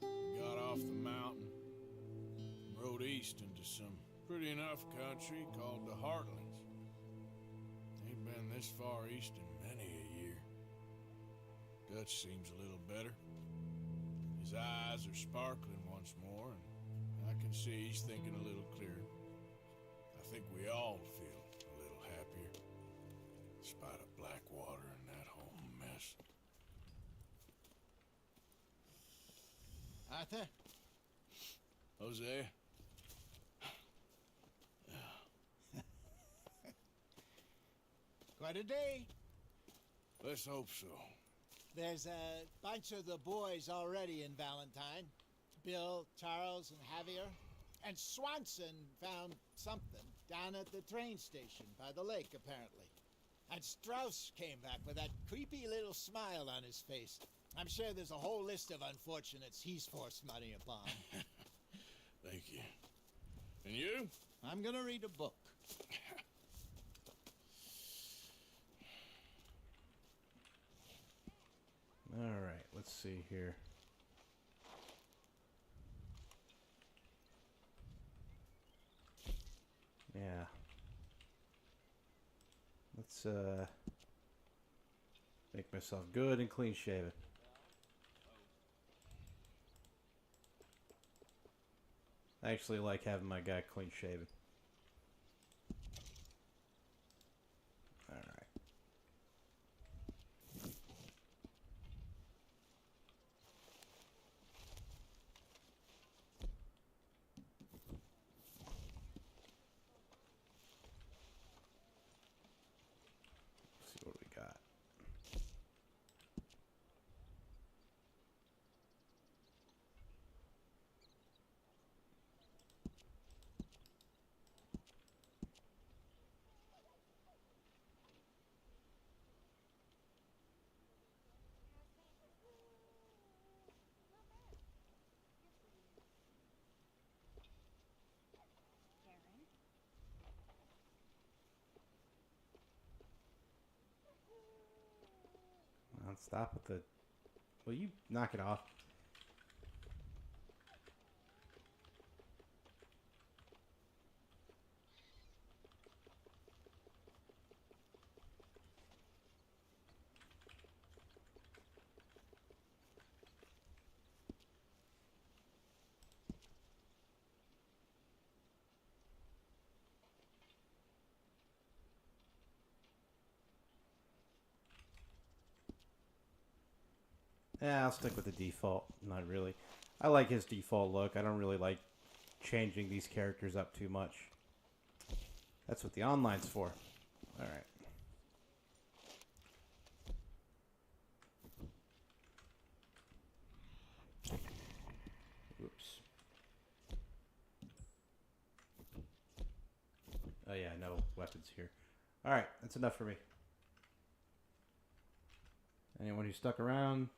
We got off the mountain, rode east into some pretty enough country called the Heartlands. Ain't been this far east in many a year. Dutch seems a little better. His eyes are sparkling once more, and I can see he's thinking a little clearer. I think we all feel a little happier, in spite of Blackwater and that whole mess. Arthur? Hosea? Quite a day. Let's hope so. There's a bunch of the boys already in Valentine. Bill, Charles, and Javier. And Swanson found something down at the train station by the lake, apparently. And Strauss came back with that creepy little smile on his face. I'm sure there's a whole list of unfortunates he's forced money upon. Thank you. And you? I'm gonna read a book. All right, let's see here. Yeah. Let's make myself good and clean shaven. I actually like having my guy clean shaven. All right. See what we got. stop with the... Will you knock it off? Yeah, I'll stick with the default. Not really. I like his default look. I don't really like changing these characters up too much. That's what the online's for. Alright. Oops. Oh yeah, no weapons here. Alright, that's enough for me. Anyone who stuck around,